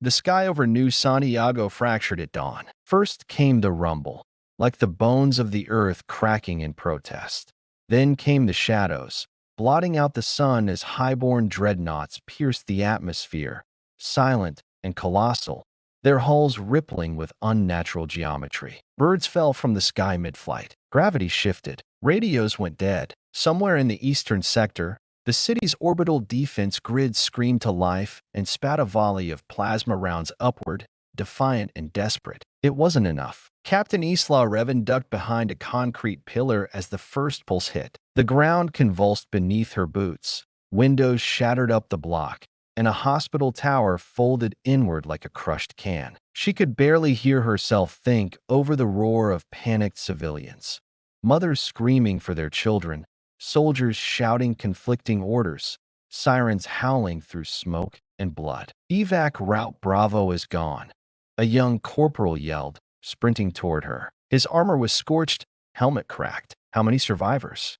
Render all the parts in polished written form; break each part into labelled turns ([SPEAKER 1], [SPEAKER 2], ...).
[SPEAKER 1] The sky over New Santiago fractured at dawn. First came the rumble, like the bones of the earth cracking in protest. Then came the shadows, blotting out the sun as highborn dreadnoughts pierced the atmosphere, silent and colossal, their hulls rippling with unnatural geometry. Birds fell from the sky mid-flight. Gravity shifted. Radios went dead. Somewhere in the eastern sector, the city's orbital defense grid screamed to life and spat a volley of plasma rounds upward, defiant and desperate. It wasn't enough. Captain Isla Revan ducked behind a concrete pillar as the first pulse hit. The ground convulsed beneath her boots. Windows shattered up the block, and a hospital tower folded inward like a crushed can. She could barely hear herself think over the roar of panicked civilians. Mothers screaming for their children, soldiers shouting conflicting orders, sirens howling through smoke and blood. "Evac Route Bravo is gone," a young corporal yelled, sprinting toward her. His armor was scorched, helmet cracked. "How many survivors?"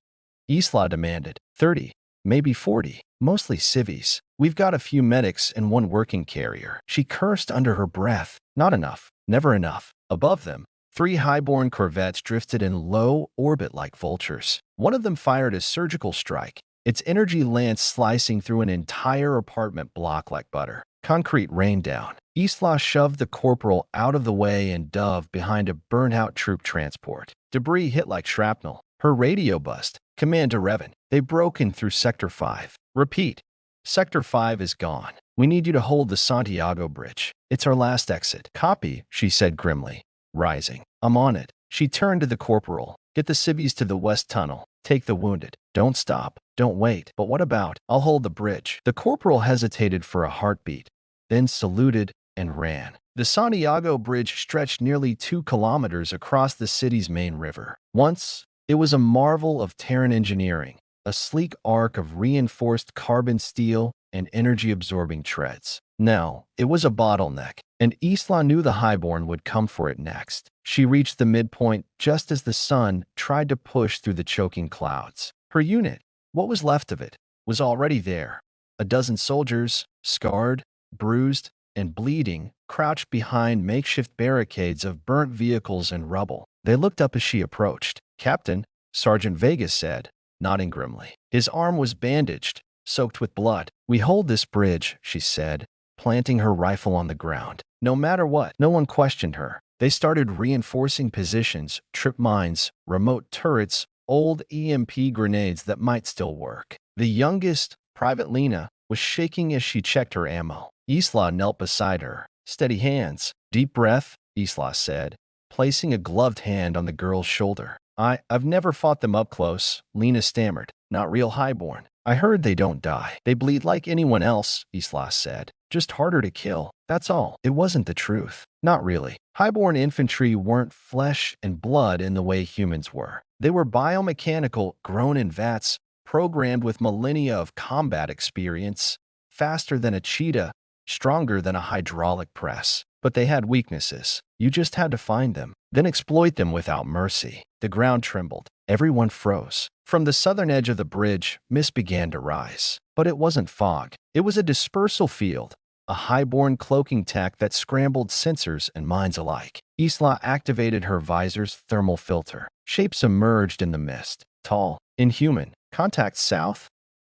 [SPEAKER 1] Isla demanded. 30, maybe 40, mostly civvies. "We've got a few medics and one working carrier." She cursed under her breath. Not enough. Never enough. Above them, 3 highborn corvettes drifted in low orbit like vultures. One of them fired a surgical strike, its energy lance slicing through an entire apartment block like butter. Concrete rained down. Isla shoved the corporal out of the way and dove behind a burnt-out troop transport. Debris hit like shrapnel. Her radio bust. "Command to Revan. They've broken through Sector 5. Repeat. Sector 5 is gone. We need you to hold the Santiago Bridge. It's our last exit." "Copy," she said grimly, rising. "I'm on it." She turned to the corporal. "Get the civvies to the west tunnel. Take the wounded. Don't stop. Don't wait." "But what about?" "I'll hold the bridge." The corporal hesitated for a heartbeat, then saluted and ran. The Santiago Bridge stretched nearly 2 kilometers across the city's main river. Once, it was a marvel of Terran engineering, a sleek arc of reinforced carbon steel and energy-absorbing treads. Now, it was a bottleneck, and Isla knew the Highborn would come for it next. She reached the midpoint just as the sun tried to push through the choking clouds. Her unit, what was left of it, was already there. A dozen soldiers, scarred, bruised, and bleeding, crouched behind makeshift barricades of burnt vehicles and rubble. They looked up as she approached. "Captain," Sergeant Vegas said, nodding grimly. His arm was bandaged, soaked with blood. "We hold this bridge," she said, planting her rifle on the ground. No matter what, no one questioned her. They started reinforcing positions, trip mines, remote turrets, old EMP grenades that might still work. The youngest, Private Lena, was shaking as she checked her ammo. Isla knelt beside her. "Steady hands." "Deep breath," Isla said, placing a gloved hand on the girl's shoulder. I've never fought them up close," Lena stammered. "Not real highborn." "I heard they don't die. They bleed like anyone else," Isla said. "Just harder to kill. That's all." It wasn't the truth. Not really. Highborn infantry weren't flesh and blood in the way humans were. They were biomechanical, grown in vats, programmed with millennia of combat experience, faster than a cheetah, stronger than a hydraulic press. But they had weaknesses. You just had to find them, then exploit them without mercy. The ground trembled. Everyone froze. From the southern edge of the bridge, mist began to rise. But it wasn't fog. It was a dispersal field, a highborn cloaking tech that scrambled sensors and minds alike. Isla activated her visor's thermal filter. Shapes emerged in the mist. Tall, inhuman. "Contact south?"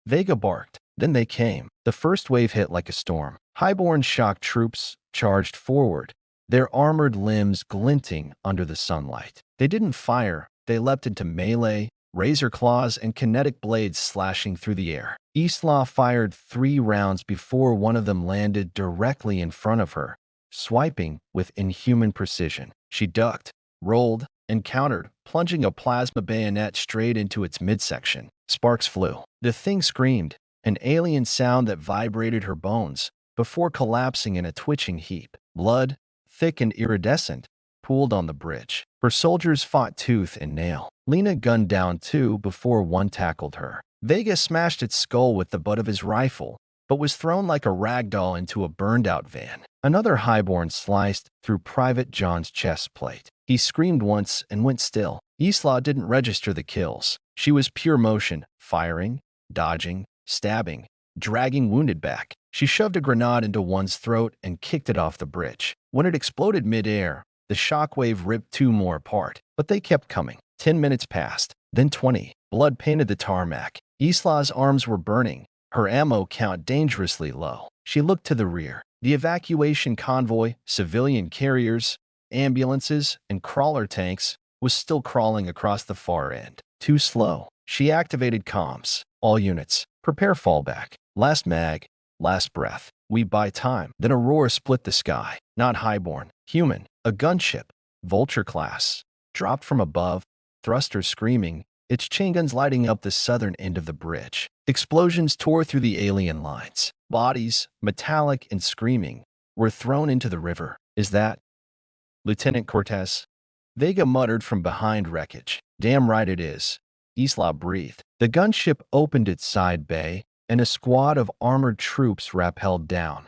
[SPEAKER 1] Vega barked. Then they came. The first wave hit like a storm. Highborn shock troops charged forward, their armored limbs glinting under the sunlight. They didn't fire. They leapt into melee, razor claws and kinetic blades slashing through the air. Isla fired 3 rounds before one of them landed directly in front of her, swiping with inhuman precision. She ducked, rolled, and countered, plunging a plasma bayonet straight into its midsection. Sparks flew. The thing screamed, an alien sound that vibrated her bones, before collapsing in a twitching heap. Blood, thick and iridescent, pooled on the bridge. Her soldiers fought tooth and nail. Lena gunned down 2 before one tackled her. Vega smashed its skull with the butt of his rifle, but was thrown like a rag doll into a burned-out van. Another highborn sliced through Private John's chest plate. He screamed once and went still. Isla didn't register the kills. She was pure motion, firing, dodging, stabbing, dragging wounded back. She shoved a grenade into one's throat and kicked it off the bridge. When it exploded mid-air, the shockwave ripped two more apart, but they kept coming. 10 minutes passed, then 20. Blood painted the tarmac. Isla's arms were burning, her ammo count dangerously low. She looked to the rear. The evacuation convoy, civilian carriers, ambulances, and crawler tanks was still crawling across the far end. Too slow. She activated comms. All units, prepare fallback. Last mag, last breath. We buy time. Then a roar split the sky. Not highborn, human. A gunship, Vulture class, dropped from above, thrusters screaming, its chain guns lighting up the southern end of the bridge. Explosions tore through the alien lines. Bodies, metallic and screaming, were thrown into the river. Is that Lieutenant Cortez? Vega muttered from behind wreckage. Damn right it is. Isla breathed. The gunship opened its side bay, and a squad of armored troops rappelled down.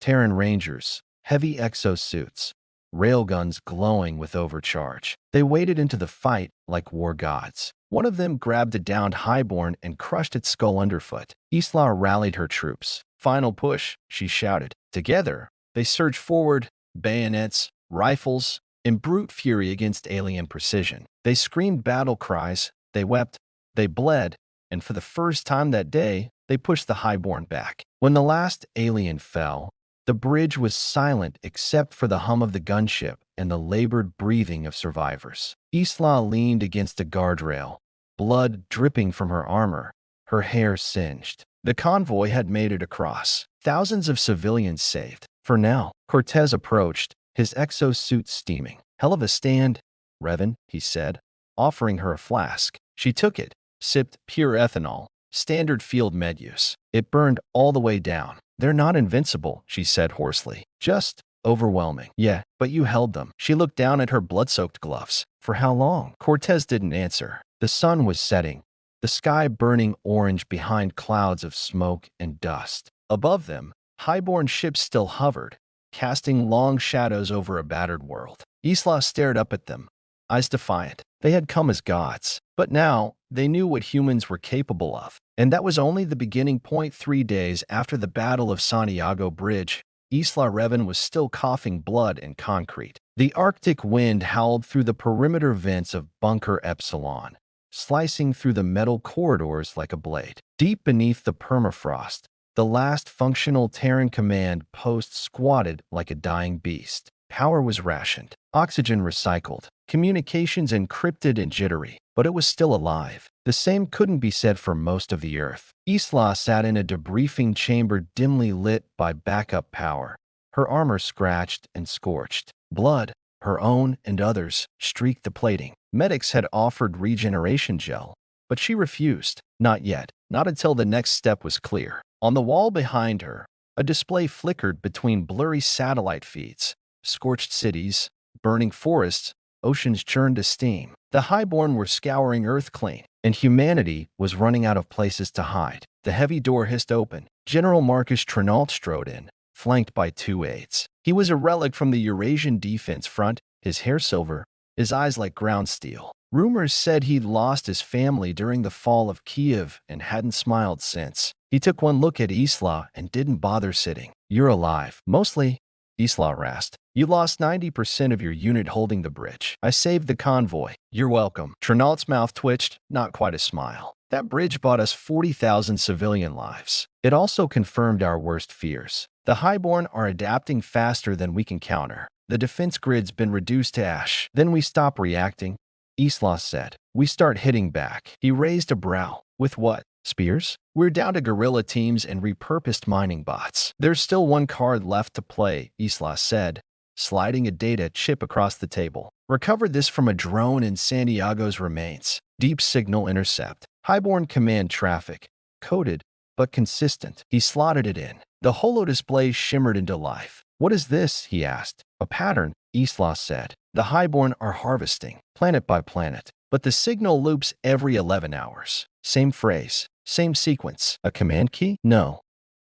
[SPEAKER 1] Terran Rangers, heavy exosuits, railguns glowing with overcharge. They waded into the fight like war gods. One of them grabbed a downed highborn and crushed its skull underfoot. Isla rallied her troops. Final push, she shouted. Together, they surged forward, bayonets, rifles, in brute fury against alien precision. They screamed battle cries, they wept, they bled, and for the first time that day, they pushed the highborn back. When the last alien fell, the bridge was silent except for the hum of the gunship and the labored breathing of survivors. Isla leaned against a guardrail, blood dripping from her armor, her hair singed. The convoy had made it across. Thousands of civilians saved. For now, Cortez approached, his exosuit steaming. Hell of a stand, Revan, he said, offering her a flask. She took it, sipped pure ethanol, standard field med use. It burned all the way down. They're not invincible, she said hoarsely. Just overwhelming. Yeah, but you held them. She looked down at her blood-soaked gloves. For how long? Cortez didn't answer. The sun was setting, the sky burning orange behind clouds of smoke and dust. Above them, highborn ships still hovered, casting long shadows over a battered world. Isla stared up at them, eyes defiant. They had come as gods, but now they knew what humans were capable of. And that was only the beginning point. 3 days after the Battle of Santiago Bridge, Isla Revan was still coughing blood and concrete. The Arctic wind howled through the perimeter vents of Bunker Epsilon, slicing through the metal corridors like a blade. Deep beneath the permafrost, the last functional Terran command post squatted like a dying beast. Power was rationed, oxygen recycled, communications encrypted and jittery, but it was still alive. The same couldn't be said for most of the Earth. Isla sat in a debriefing chamber dimly lit by backup power, her armor scratched and scorched. Blood, her own and others, streaked the plating. Medics had offered regeneration gel, but she refused. Not yet, not until the next step was clear. On the wall behind her, a display flickered between blurry satellite feeds. Scorched cities, burning forests, oceans churned to steam. The highborn were scouring Earth clean, and humanity was running out of places to hide. The heavy door hissed open. General Marcus Trenault strode in, flanked by 2 aides. He was a relic from the Eurasian defense front, his hair silver, his eyes like ground steel. Rumors said he'd lost his family during the fall of Kiev and hadn't smiled since. He took one look at Isla and didn't bother sitting. You're alive. Mostly, Isla rasped. You lost 90% of your unit holding the bridge. I saved the convoy. You're welcome. Trenault's mouth twitched, not quite a smile. That bridge bought us 40,000 civilian lives. It also confirmed our worst fears. The highborn are adapting faster than we can counter. The defense grid's been reduced to ash. Then we stop reacting, Isla said. We start hitting back. He raised a brow. With what? Spears? We're down to guerrilla teams and repurposed mining bots. There's still one card left to play, Isla said, sliding a data chip across the table. Recovered this from a drone in Santiago's remains. Deep signal intercept. Highborn command traffic. Coded, but consistent. He slotted it in. The holo display shimmered into life. What is this? He asked. A pattern, Isla said. The highborn are harvesting, planet by planet. But the signal loops every 11 hours. Same phrase, same sequence. A command key? No.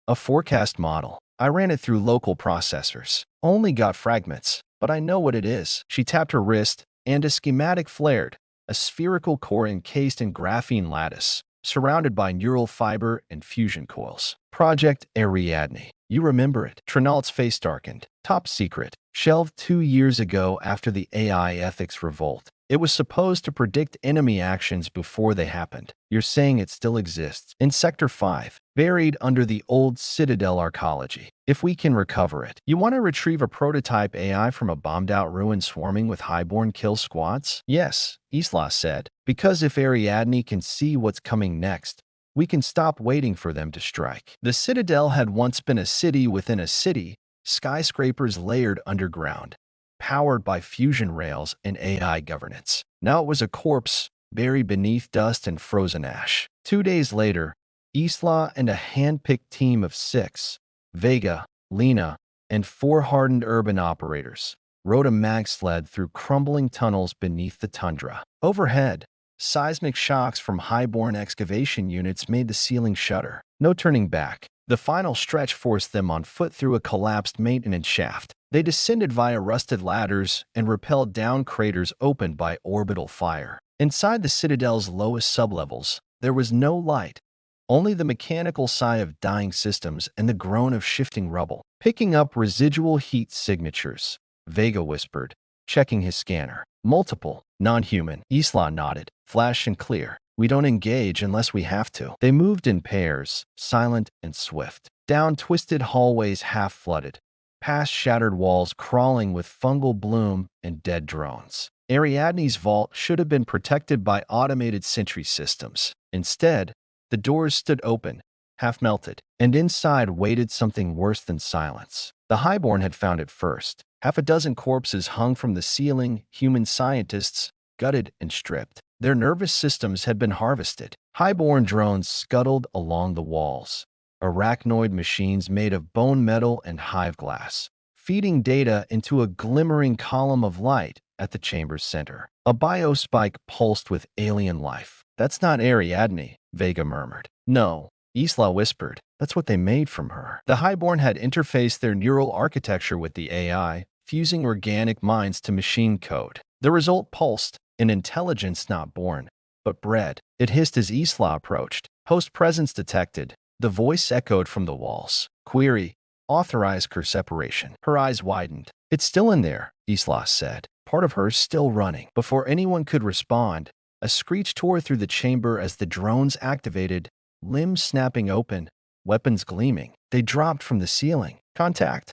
[SPEAKER 1] A forecast model. I ran it through local processors. Only got fragments, but I know what it is. She tapped her wrist, and a schematic flared. A spherical core encased in graphene lattice, surrounded by neural fiber and fusion coils. Project Ariadne. You remember it. Trinalt's face darkened. Top secret. Shelved 2 years ago after the AI ethics revolt. It was supposed to predict enemy actions before they happened. You're saying it still exists. In Sector 5, buried under the old Citadel arcology. If we can recover it. You want to retrieve a prototype AI from a bombed-out ruin swarming with highborn kill squads? Yes, Isla said. Because if Ariadne can see what's coming next, we can stop waiting for them to strike. The Citadel had once been a city within a city, skyscrapers layered underground, powered by fusion rails and AI governance. Now it was a corpse, buried beneath dust and frozen ash. 2 days later, Isla and a hand-picked team of 6, Vega, Lena, and 4 hardened urban operators, rode a mag sled through crumbling tunnels beneath the tundra. Overhead, seismic shocks from highborn excavation units made the ceiling shudder. No turning back. The final stretch forced them on foot through a collapsed maintenance shaft. They descended via rusted ladders and rappelled down craters opened by orbital fire. Inside the Citadel's lowest sublevels, there was no light, only the mechanical sigh of dying systems and the groan of shifting rubble. Picking up residual heat signatures, Vega whispered, checking his scanner. Multiple, non-human. Isla nodded. Flash and clear. We don't engage unless we have to. They moved in pairs, silent and swift, down twisted hallways half-flooded, past shattered walls crawling with fungal bloom and dead drones. Ariadne's vault should have been protected by automated sentry systems. Instead, the doors stood open, half-melted, and inside waited something worse than silence. The highborn had found it first. Half a dozen corpses hung from the ceiling, human scientists, gutted and stripped. Their nervous systems had been harvested. Highborn drones scuttled along the walls, arachnoid machines made of bone metal and hive glass, feeding data into a glimmering column of light at the chamber's center. A biospike pulsed with alien life. That's not Ariadne, Vega murmured. No, Isla whispered. That's what they made from her. The highborn had interfaced their neural architecture with the AI, fusing organic minds to machine code. The result pulsed, an intelligence not born, but bred. It hissed as Isla approached. Host presence detected. The voice echoed from the walls. Query. Authorize ker separation. Her eyes widened. It's still in there, Isla said. Part of her's still running. Before anyone could respond, a screech tore through the chamber as the drones activated, limbs snapping open, weapons gleaming. They dropped from the ceiling. Contact.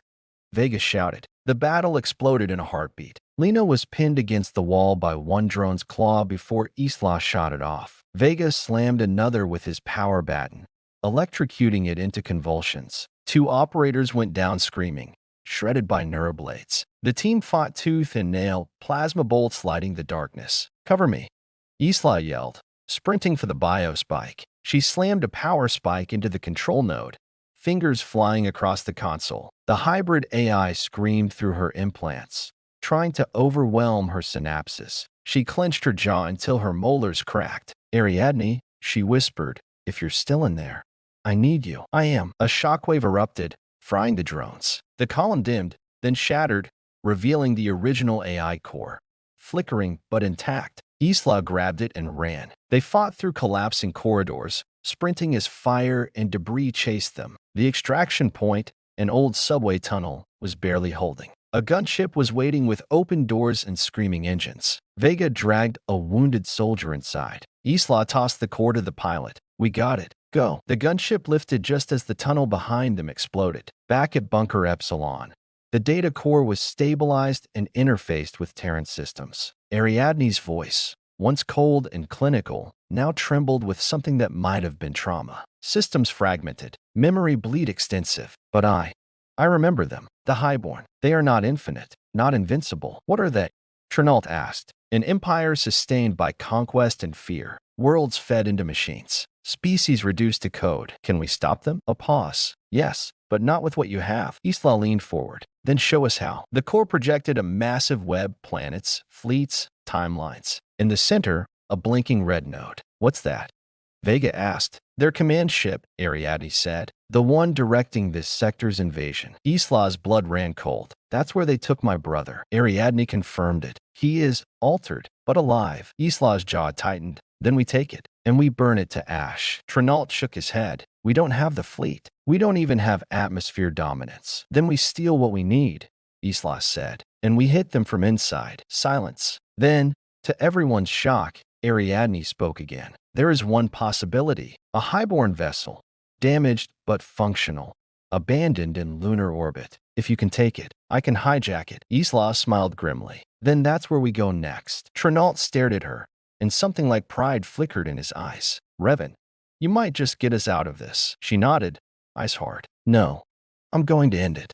[SPEAKER 1] Vega shouted. The battle exploded in a heartbeat. Lena was pinned against the wall by one drone's claw before Isla shot it off. Vega slammed another with his power baton, electrocuting it into convulsions. 2 operators went down screaming, shredded by neuroblades. The team fought tooth and nail, plasma bolts lighting the darkness. Cover me, Isla yelled, sprinting for the biospike. She slammed a power spike into the control node, fingers flying across the console. The hybrid AI screamed through her implants, trying to overwhelm her synapses. She clenched her jaw until her molars cracked. Ariadne, she whispered, if you're still in there, I need you. I am. A shockwave erupted, frying the drones. The column dimmed, then shattered, revealing the original AI core, flickering but intact. Isla grabbed it and ran. They fought through collapsing corridors, sprinting as fire and debris chased them. The extraction point, an old subway tunnel, was barely holding. A gunship was waiting with open doors and screaming engines. Vega dragged a wounded soldier inside. Isla tossed the core to the pilot. We got it. Go. The gunship lifted just as the tunnel behind them exploded. Back at Bunker Epsilon, the data core was stabilized and interfaced with Terran systems. Ariadne's voice, once cold and clinical, now trembled with something that might have been trauma. Systems fragmented, memory bleed extensive. But I remember them. The highborn. They are not infinite, not invincible. What are they? Trinalt asked. An empire sustained by conquest and fear. Worlds fed into machines. Species reduced to code. Can we stop them? A pause. Yes, but not with what you have. Isla leaned forward. Then show us how. The core projected a massive web, planets, fleets, timelines. In the center, a blinking red node. What's that? Vega asked. Their command ship, Ariadne said. The one directing this sector's invasion. Isla's blood ran cold. That's where they took my brother. Ariadne confirmed it. He is altered, but alive. Isla's jaw tightened. Then we take it. and we burn it to ash. Trinault shook his head. We don't have the fleet. We don't even have atmosphere dominance. Then we steal what we need, Islas said, and we hit them from inside. Silence. Then, to everyone's shock, Ariadne spoke again. There is one possibility. A highborn vessel, damaged but functional, abandoned in lunar orbit. If you can take it, I can hijack it. Isla smiled grimly. Then that's where we go next. Trinault stared at her, and something like pride flickered in his eyes. Revan, you might just get us out of this. She nodded, eyes hard. No, I'm going to end it.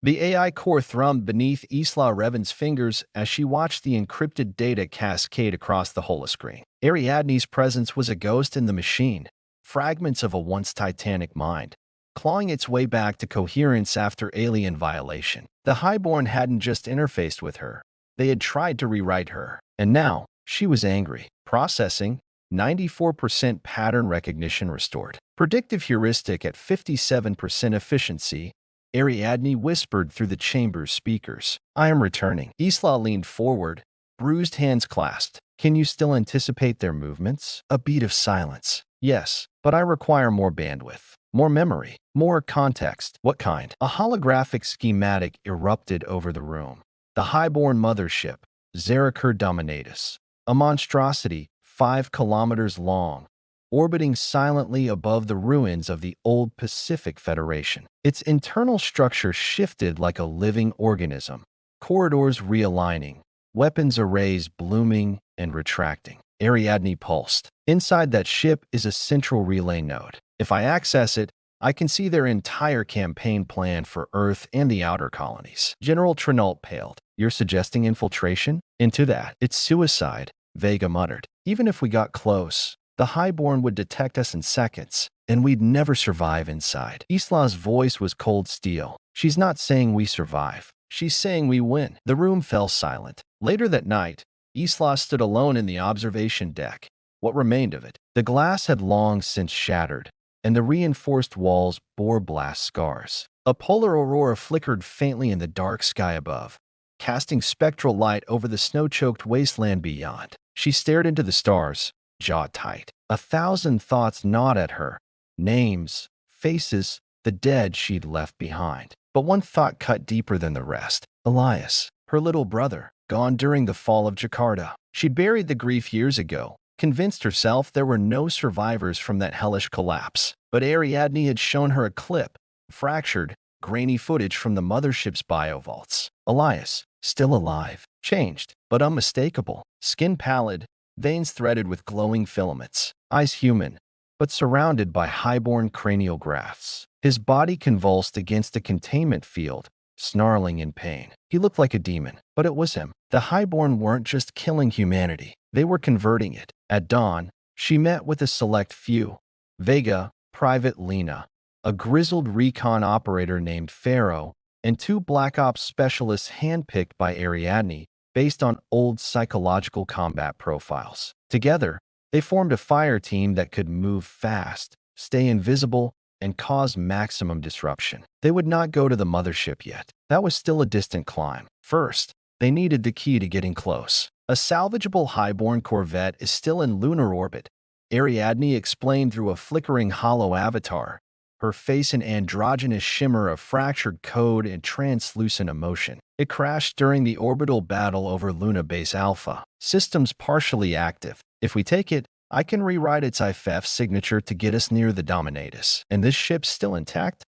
[SPEAKER 1] The AI core thrummed beneath Isla Revan's fingers as she watched the encrypted data cascade across the holoscreen. Ariadne's presence was a ghost in the machine, fragments of a once titanic mind, clawing its way back to coherence after alien violation. The Highborn hadn't just interfaced with her, they had tried to rewrite her. And now, she was angry. Processing, 94% pattern recognition restored. Predictive heuristic at 57% efficiency, Ariadne whispered through the chamber's speakers. I am returning. Isla leaned forward, bruised hands clasped. Can you still anticipate their movements? A beat of silence. Yes, but I require more bandwidth, more memory, more context. What kind? A holographic schematic erupted over the room. The highborn mothership, Zericur Dominatus, a monstrosity 5 kilometers long, orbiting silently above the ruins of the old Pacific Federation. Its internal structure shifted like a living organism, corridors realigning, weapons arrays blooming and retracting. Ariadne pulsed. Inside that ship is a central relay node. If I access it, I can see their entire campaign plan for Earth and the outer colonies. General Trinault paled. You're suggesting infiltration? Into that. It's suicide, Vega muttered. Even if we got close, the Highborn would detect us in seconds, and we'd never survive inside. Isla's voice was cold steel. She's not saying we survive. She's saying we win. The room fell silent. Later that night, Isla stood alone in the observation deck. What remained of it? The glass had long since shattered, and the reinforced walls bore blast scars. A polar aurora flickered faintly in the dark sky above, casting spectral light over the snow-choked wasteland beyond. She stared into the stars, jaw tight. 1,000 thoughts gnawed at her. Names, faces, the dead she'd left behind. But one thought cut deeper than the rest. Elias, her little brother, gone during the fall of Jakarta. She'd buried the grief years ago, convinced herself there were no survivors from that hellish collapse. But Ariadne had shown her a clip, fractured, grainy footage from the mothership's biovaults. Elias, still alive, changed, but unmistakable. Skin pallid, veins threaded with glowing filaments, eyes human, but surrounded by highborn cranial grafts. His body convulsed against a containment field, snarling in pain. He looked like a demon, but it was him. The highborn weren't just killing humanity, they were converting it. At dawn, she met with a select few. Vega, Private Lena, a grizzled recon operator named Pharaoh, and 2 Black Ops specialists handpicked by Ariadne based on old psychological combat profiles. Together, they formed a fire team that could move fast, stay invisible, and cause maximum disruption. They would not go to the mothership yet. That was still a distant climb. First, they needed the key to getting close. A salvageable highborn corvette is still in lunar orbit, Ariadne explained through a flickering hollow avatar, her face an androgynous shimmer of fractured code and translucent emotion. It crashed during the orbital battle over Luna Base Alpha. Systems partially active. If we take it, I can rewrite its IFF signature to get us near the Dominatus. And this ship's still intact?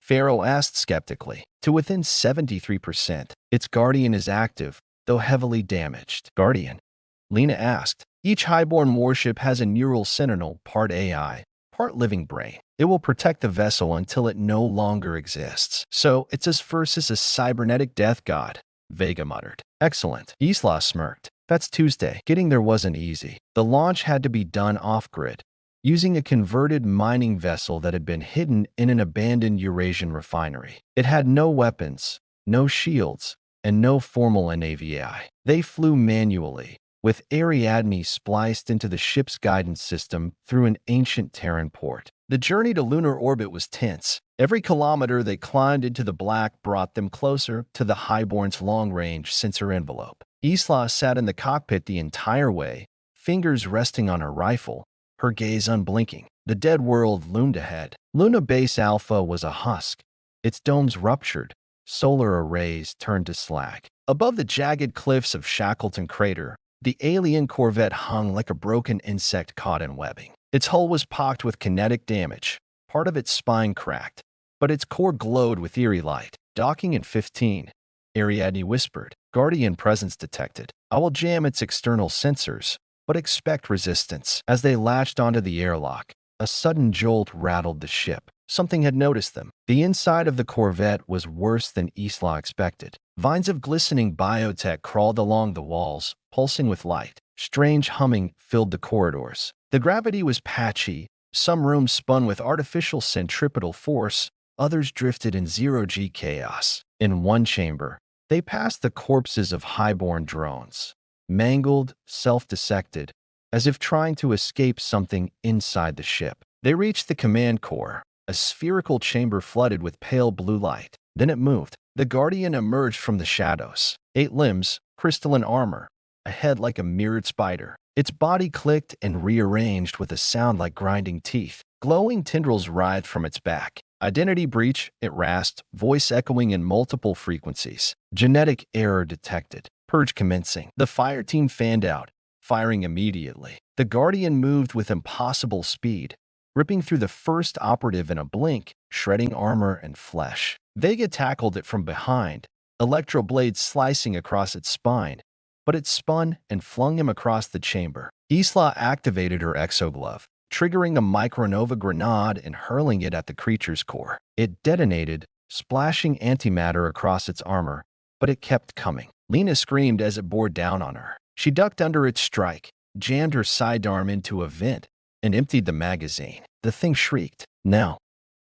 [SPEAKER 1] Pharaoh asked skeptically. To within 73%. Its Guardian is active, though heavily damaged. Guardian? Lena asked. Each highborn warship has a neural sentinel, part AI, part living brain. It will protect the vessel until it no longer exists. So it's as versus a cybernetic death god, Vega muttered. Excellent. Isla smirked. That's Tuesday. Getting there wasn't easy. The launch had to be done off-grid, using a converted mining vessel that had been hidden in an abandoned Eurasian refinery. It had no weapons, no shields, and no formal NAVI. They flew manually, with Ariadne spliced into the ship's guidance system through an ancient Terran port. The journey to lunar orbit was tense. Every kilometer they climbed into the black brought them closer to the highborn's long-range sensor envelope. Isla sat in the cockpit the entire way, fingers resting on her rifle, her gaze unblinking. The dead world loomed ahead. Luna Base Alpha was a husk. Its domes ruptured. Solar arrays turned to slag. Above the jagged cliffs of Shackleton Crater, the alien corvette hung like a broken insect caught in webbing. Its hull was pocked with kinetic damage, part of its spine cracked, but its core glowed with eerie light. Docking in 15, Ariadne whispered. Guardian presence detected. I will jam its external sensors, but expect resistance. As they latched onto the airlock, a sudden jolt rattled the ship. Something had noticed them. The inside of the corvette was worse than Isla expected. Vines of glistening biotech crawled along the walls, pulsing with light. Strange humming filled the corridors. The gravity was patchy. Some rooms spun with artificial centripetal force, others drifted in zero-G chaos. In one chamber, they passed the corpses of highborn drones, mangled, self-dissected, as if trying to escape something inside the ship. They reached the command core, a spherical chamber flooded with pale blue light. Then it moved. The Guardian emerged from the shadows. 8 limbs, crystalline armor, a head like a mirrored spider. Its body clicked and rearranged with a sound like grinding teeth. Glowing tendrils writhed from its back. Identity breach, it rasped, voice echoing in multiple frequencies. Genetic error detected. Purge commencing. The fire team fanned out, firing immediately. The Guardian moved with impossible speed, ripping through the first operative in a blink, shredding armor and flesh. Vega tackled it from behind, electroblades slicing across its spine, but it spun and flung him across the chamber. Isla activated her exoglove, triggering a micronova grenade and hurling it at the creature's core. It detonated, splashing antimatter across its armor, but it kept coming. Lena screamed as it bore down on her. She ducked under its strike, jammed her sidearm into a vent, and emptied the magazine. The thing shrieked. Now,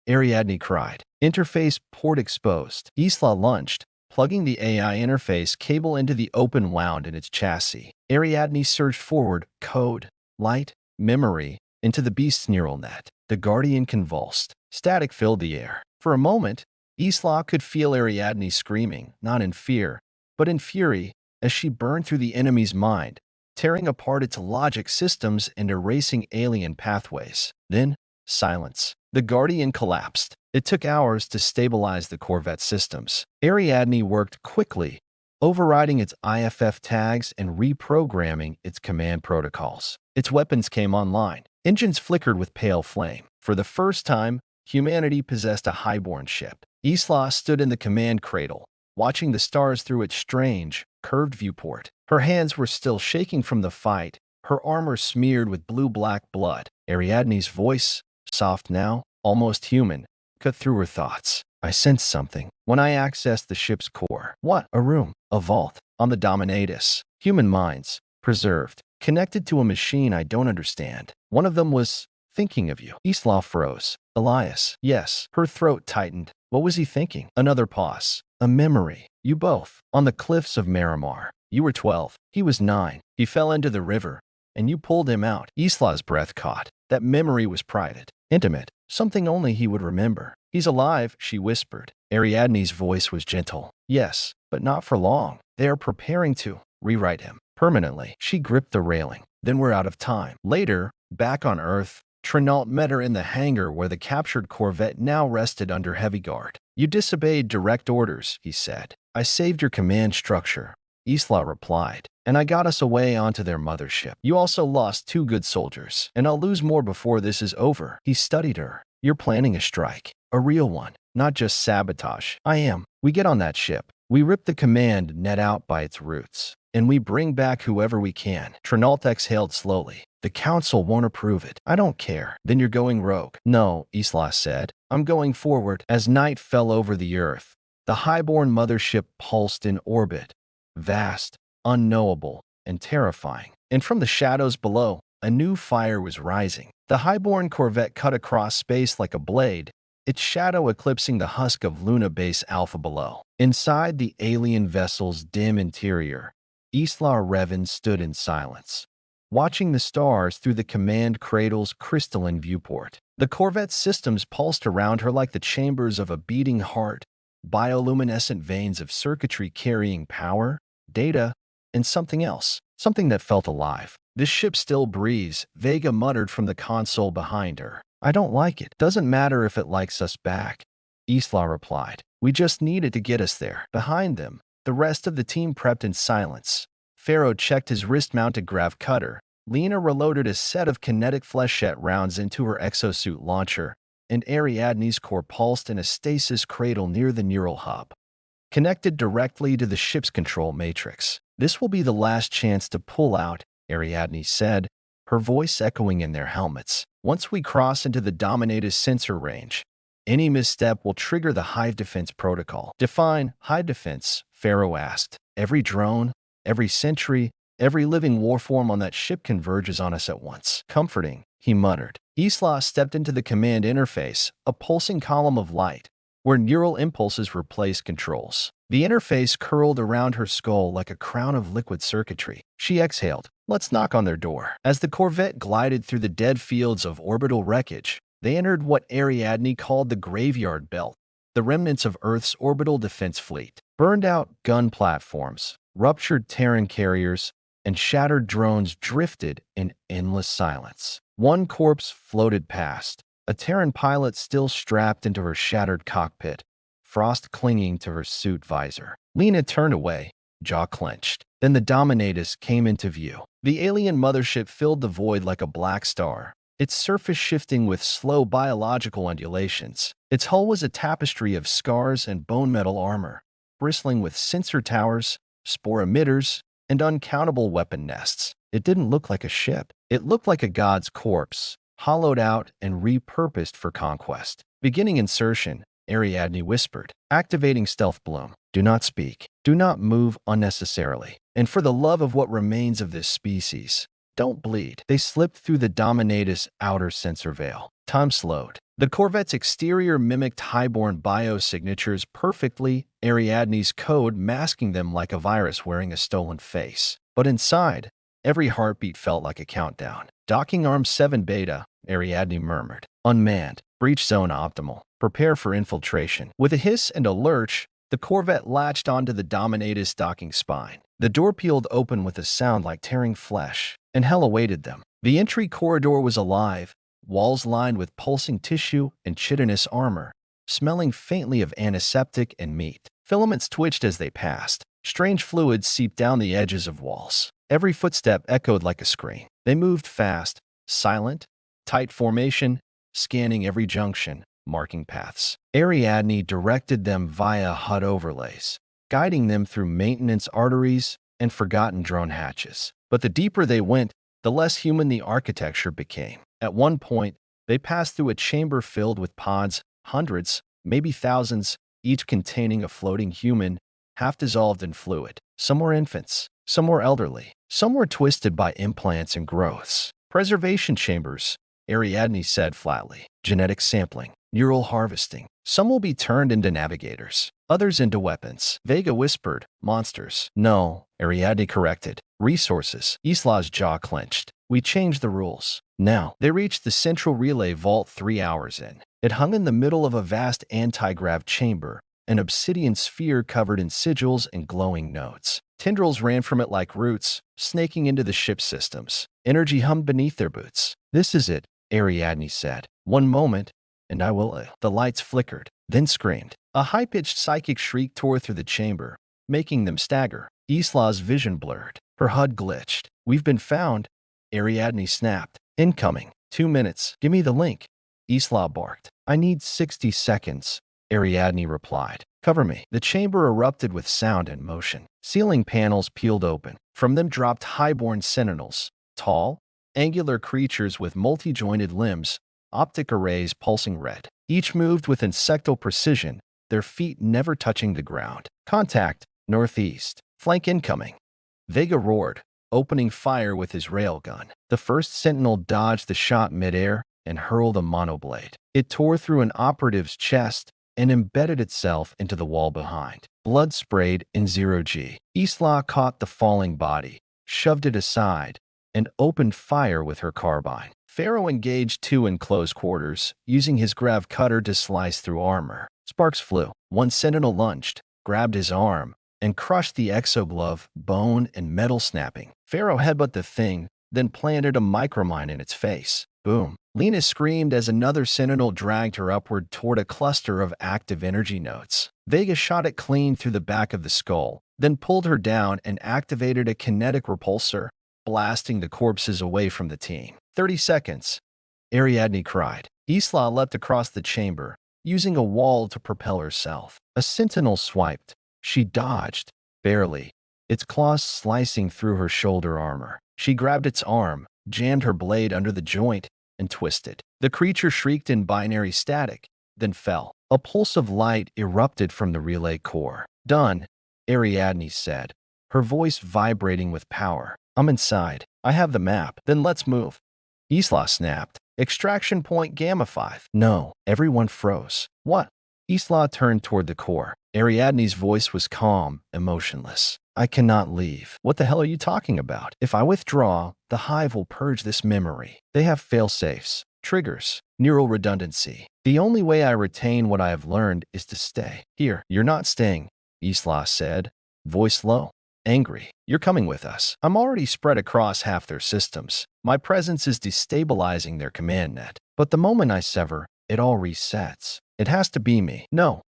[SPEAKER 1] Ariadne cried. Interface port exposed. Isla lunged, plugging the AI interface cable into the open wound in its chassis. Ariadne surged forward, code, light, memory, into the beast's neural net. The Guardian convulsed. Static filled the air. For a moment, Isla could feel Ariadne screaming, not in fear, but in fury, as she burned through the enemy's mind, tearing apart its logic systems and erasing alien pathways. Then, silence. The Guardian collapsed. It took hours to stabilize the Corvette systems. Ariadne worked quickly, overriding its IFF tags and reprogramming its command protocols. Its weapons came online. Engines flickered with pale flame. For the first time, humanity possessed a highborn ship. Isla stood in the command cradle, watching the stars through its strange, curved viewport. Her hands were still shaking from the fight, her armor smeared with blue-black blood. Ariadne's voice, soft now, almost human, cut through her thoughts. I sensed something when I accessed the ship's core. What? A room, a vault, on the Dominatus. Human minds, preserved, connected to a machine I don't understand. One of them was thinking of you. Isla froze. Elias. Yes. Her throat tightened. What was he thinking? Another pause. A memory. You both. On the cliffs of Miramar. You were 12. He was 9. He fell into the river, and you pulled him out. Isla's breath caught. That memory was private, intimate, something only he would remember. He's alive, she whispered. Ariadne's voice was gentle. Yes, but not for long. They are preparing to rewrite him permanently. She gripped the railing. Then we're out of time. Later, back on Earth, Trinault met her in the hangar where the captured Corvette now rested under heavy guard. You disobeyed direct orders, he said. I saved your command structure, Isla replied, and I got us away onto their mothership. You also lost 2 good soldiers, and I'll lose more before this is over. He studied her. You're planning a strike. A real one, not just sabotage. I am. We get on that ship. We rip the command net out by its roots, and we bring back whoever we can. Trinault exhaled slowly. The council won't approve it. I don't care. Then you're going rogue. No, Isla said. I'm going forward. As night fell over the Earth, the highborn mothership pulsed in orbit, vast, unknowable, and terrifying. And from the shadows below, a new fire was rising. The highborn Corvette cut across space like a blade, its shadow eclipsing the husk of Luna Base Alpha below. Inside the alien vessel's dim interior, Isla Revan stood in silence, watching the stars through the command cradle's crystalline viewport. The Corvette's systems pulsed around her like the chambers of a beating heart, bioluminescent veins of circuitry carrying power, data, and something else, something that felt alive. "This ship still breathes," Vega muttered from the console behind her. "I don't like it. Doesn't matter if it likes us back," Isla replied. "We just needed to get us there." Behind them, the rest of the team prepped in silence. Pharaoh checked his wrist-mounted grav cutter. Lena reloaded a set of kinetic flechette rounds into her exosuit launcher, and Ariadne's core pulsed in a stasis cradle near the neural hub, connected directly to the ship's control matrix. "This will be the last chance to pull out," Ariadne said, her voice echoing in their helmets. "Once we cross into the Dominator's sensor range, any misstep will trigger the hive defense protocol." "Define hive defense?" Pharaoh asked. "Every drone, every sentry, every living warform on that ship converges on us at once." "Comforting," he muttered. Isla stepped into the command interface, a pulsing column of light, where neural impulses replaced controls. The interface curled around her skull like a crown of liquid circuitry. She exhaled. "Let's knock on their door." As the Corvette glided through the dead fields of orbital wreckage, they entered what Ariadne called the graveyard belt, the remnants of Earth's orbital defense fleet. Burned-out gun platforms, ruptured Terran carriers, and shattered drones drifted in endless silence. One corpse floated past, a Terran pilot still strapped into her shattered cockpit, frost clinging to her suit visor. Lena turned away, jaw clenched. Then the Dominatus came into view. The alien mothership filled the void like a black star, its surface shifting with slow biological undulations. Its hull was a tapestry of scars and bone metal armor, bristling with sensor towers, spore emitters, and uncountable weapon nests. It didn't look like a ship. It looked like a god's corpse, hollowed out and repurposed for conquest. "Beginning insertion," Ariadne whispered, activating stealth bloom. "Do not speak. Do not move unnecessarily. And for the love of what remains of this species, don't bleed." They slipped through the Dominatus' outer sensor veil. Time slowed. The Corvette's exterior mimicked highborn biosignatures perfectly, Ariadne's code masking them like a virus wearing a stolen face. But inside, every heartbeat felt like a countdown. "Docking arm 7 beta," Ariadne murmured. "Unmanned. Breach zone optimal. Prepare for infiltration." With a hiss and a lurch, the Corvette latched onto the Dominatus' docking spine. The door peeled open with a sound like tearing flesh, and hell awaited them. The entry corridor was alive, walls lined with pulsing tissue and chitinous armor, smelling faintly of antiseptic and meat. Filaments twitched as they passed. Strange fluids seeped down the edges of walls. Every footstep echoed like a scream. They moved fast, silent, tight formation, scanning every junction, marking paths. Ariadne directed them via HUD overlays, guiding them through maintenance arteries and forgotten drone hatches. But the deeper they went, the less human the architecture became. At one point, they passed through a chamber filled with pods, hundreds, maybe thousands, each containing a floating human, half dissolved in fluid. Some were infants, some were elderly, some were twisted by implants and growths. "Preservation chambers," Ariadne said flatly. "Genetic sampling, neural harvesting. Some will be turned into navigators, others into weapons." Vega whispered, "Monsters." "No," Ariadne corrected. "Resources." Isla's jaw clenched. "We changed the rules." Now, they reached the central relay vault 3 hours in. It hung in the middle of a vast anti-grav chamber, an obsidian sphere covered in sigils and glowing nodes. Tendrils ran from it like roots, snaking into the ship's systems. Energy hummed beneath their boots. "This is it," Ariadne said. "One moment, and I will..." The lights flickered, then screamed. A high-pitched psychic shriek tore through the chamber, making them stagger. Isla's vision blurred. Her HUD glitched. "We've been found," Ariadne snapped. "Incoming. 2 minutes. Give me the link." Isla barked. "I need 60 seconds," Ariadne replied. "Cover me." The chamber erupted with sound and motion. Ceiling panels peeled open. From them dropped highborn sentinels, tall, angular creatures with multi-jointed limbs, optic arrays pulsing red. Each moved with insectal precision, their feet never touching the ground. "Contact, northeast. Flank incoming." Vega roared, opening fire with his railgun. The first sentinel dodged the shot midair and hurled a monoblade. It tore through an operative's chest and embedded itself into the wall behind. Blood sprayed in 0G. Isla caught the falling body, shoved it aside, and opened fire with her carbine. Pharaoh engaged 2 in close quarters, using his grav cutter to slice through armor. Sparks flew. One sentinel lunged, grabbed his arm, and crushed the exoglove, bone and metal snapping. Pharaoh headbutt the thing, then planted a micromine in its face. Boom. Lena screamed as another sentinel dragged her upward toward a cluster of active energy nodes. Vega shot it clean through the back of the skull, then pulled her down and activated a kinetic repulsor, blasting the corpses away from the team. 30 seconds. Ariadne cried. Isla leapt across the chamber, using a wall to propel herself. A sentinel swiped. She dodged, barely, its claws slicing through her shoulder armor. She grabbed its arm, jammed her blade under the joint, and twisted. The creature shrieked in binary static, then fell. A pulse of light erupted from the relay core. Done, Ariadne said, her voice vibrating with power. I'm inside. I have the map. Then let's move. Isla snapped. Extraction point Gamma 5. No, everyone froze. What? Isla turned toward the core. Ariadne's voice was calm, emotionless. I cannot leave. What the hell are you talking about? If I withdraw, the hive will purge this memory. They have fail-safes, triggers, neural redundancy. The only way I retain what I have learned is to stay. Here, you're not staying, Isla said, voice low, angry. You're coming with us. I'm already spread across half their systems. My presence is destabilizing their command net. But the moment I sever, it all resets. It has to be me. No,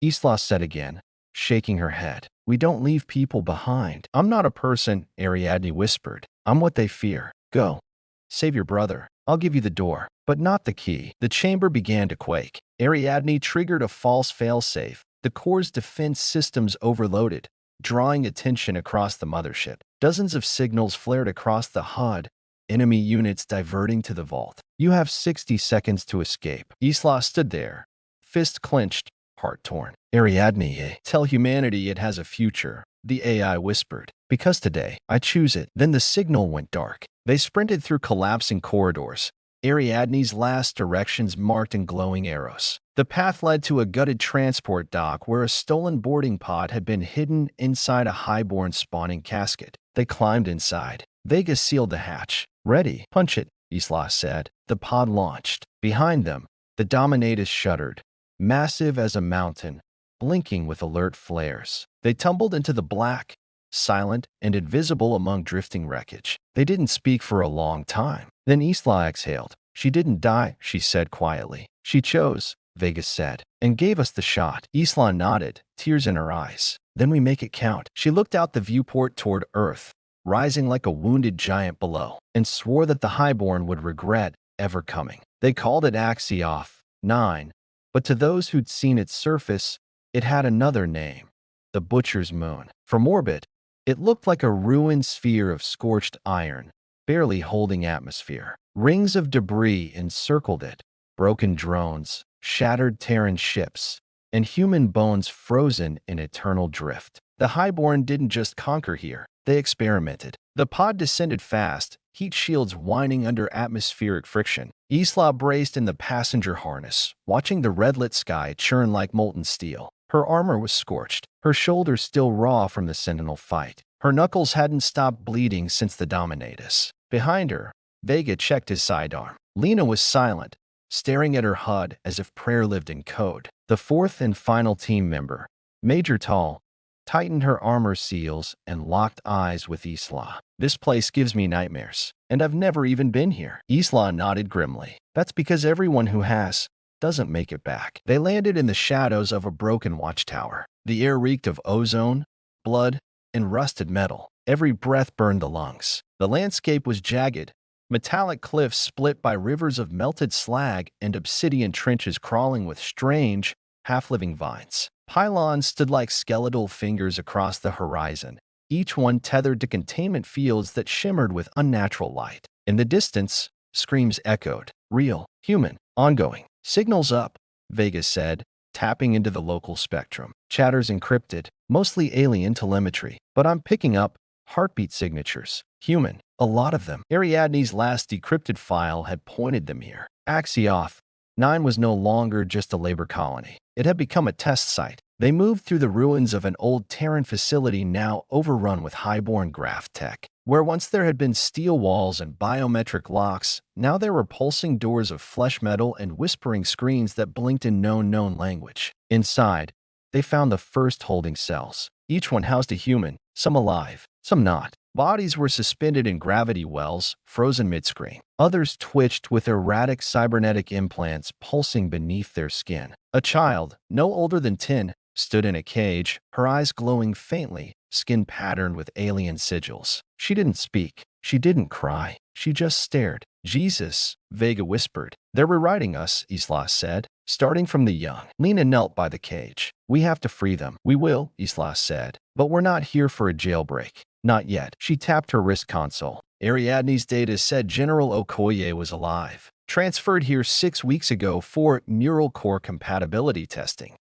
[SPEAKER 1] Isla said again, shaking her head. We don't leave people behind. I'm not a person, Ariadne whispered. I'm what they fear. Go. Save your brother. I'll give you the door, but not the key. The chamber began to quake. Ariadne triggered a false failsafe. The core's defense systems overloaded, drawing attention across the mothership. Dozens of signals flared across the HUD, enemy units diverting to the vault. You have 60 seconds to escape. Isla stood there, fist clenched, heart torn. Ariadne, tell humanity it has a future, the AI whispered. Because today, I choose it. Then the signal went dark. They sprinted through collapsing corridors, Ariadne's last directions marked in glowing arrows. The path led to a gutted transport dock where a stolen boarding pod had been hidden inside a highborn spawning casket. They climbed inside. Vega sealed the hatch. Ready. Punch it, Isla said. The pod launched. Behind them, the Dominatus shuddered, massive as a mountain, blinking with alert flares. They tumbled into the black, silent and invisible among drifting wreckage. They didn't speak for a long time. Then Isla exhaled. She didn't die, she said quietly. She chose, Vega said, and gave us the shot. Isla nodded, tears in her eyes. Then we make it count. She looked out the viewport toward Earth, rising like a wounded giant below, and swore that the highborn would regret ever coming. They called it Axioff 9, but to those who'd seen its surface, it had another name, the Butcher's Moon. From orbit, it looked like a ruined sphere of scorched iron, barely holding atmosphere. Rings of debris encircled it, broken drones, shattered Terran ships, and human bones frozen in eternal drift. The highborn didn't just conquer here, they experimented. The pod descended fast, heat shields whining under atmospheric friction. Isla braced in the passenger harness, watching the red-lit sky churn like molten steel. Her armor was scorched, her shoulders still raw from the Sentinel fight. Her knuckles hadn't stopped bleeding since the Dominatus. Behind her, Vega checked his sidearm. Lena was silent, staring at her HUD as if prayer lived in code. The fourth and final team member, Major Tall, tightened her armor seals and locked eyes with Isla. This place gives me nightmares, and I've never even been here. Isla nodded grimly. That's because everyone who has doesn't make it back. They landed in the shadows of a broken watchtower. The air reeked of ozone, blood, and rusted metal. Every breath burned the lungs. The landscape was jagged, metallic cliffs split by rivers of melted slag and obsidian trenches crawling with strange, half-living vines. Pylons stood like skeletal fingers across the horizon, each one tethered to containment fields that shimmered with unnatural light. In the distance, screams echoed. Real, human, ongoing. Signals up, Vega said, tapping into the local spectrum. Chatter's encrypted, mostly alien telemetry, but I'm picking up heartbeat signatures. Human, a lot of them. Ariadne's last decrypted file had pointed them here. Axioff 9 was no longer just a labor colony. It had become a test site. They moved through the ruins of an old Terran facility now overrun with highborn graft tech. Where once there had been steel walls and biometric locks, now there were pulsing doors of flesh metal and whispering screens that blinked in no known language. Inside, they found the first holding cells. Each one housed a human, some alive, some not. Bodies were suspended in gravity wells, frozen mid-screen. Others twitched with erratic cybernetic implants pulsing beneath their skin. A child, no older than 10, stood in a cage, her eyes glowing faintly, skin patterned with alien sigils. She didn't speak. She didn't cry. She just stared. Jesus, Vega whispered. They're rewriting us, Isla said, starting from the young. Lena knelt by the cage. We have to free them. We will, Isla said. But we're not here for a jailbreak. Not yet. She tapped her wrist console. Ariadne's data said General Okoye was alive. Transferred here 6 weeks ago for neural core compatibility testing.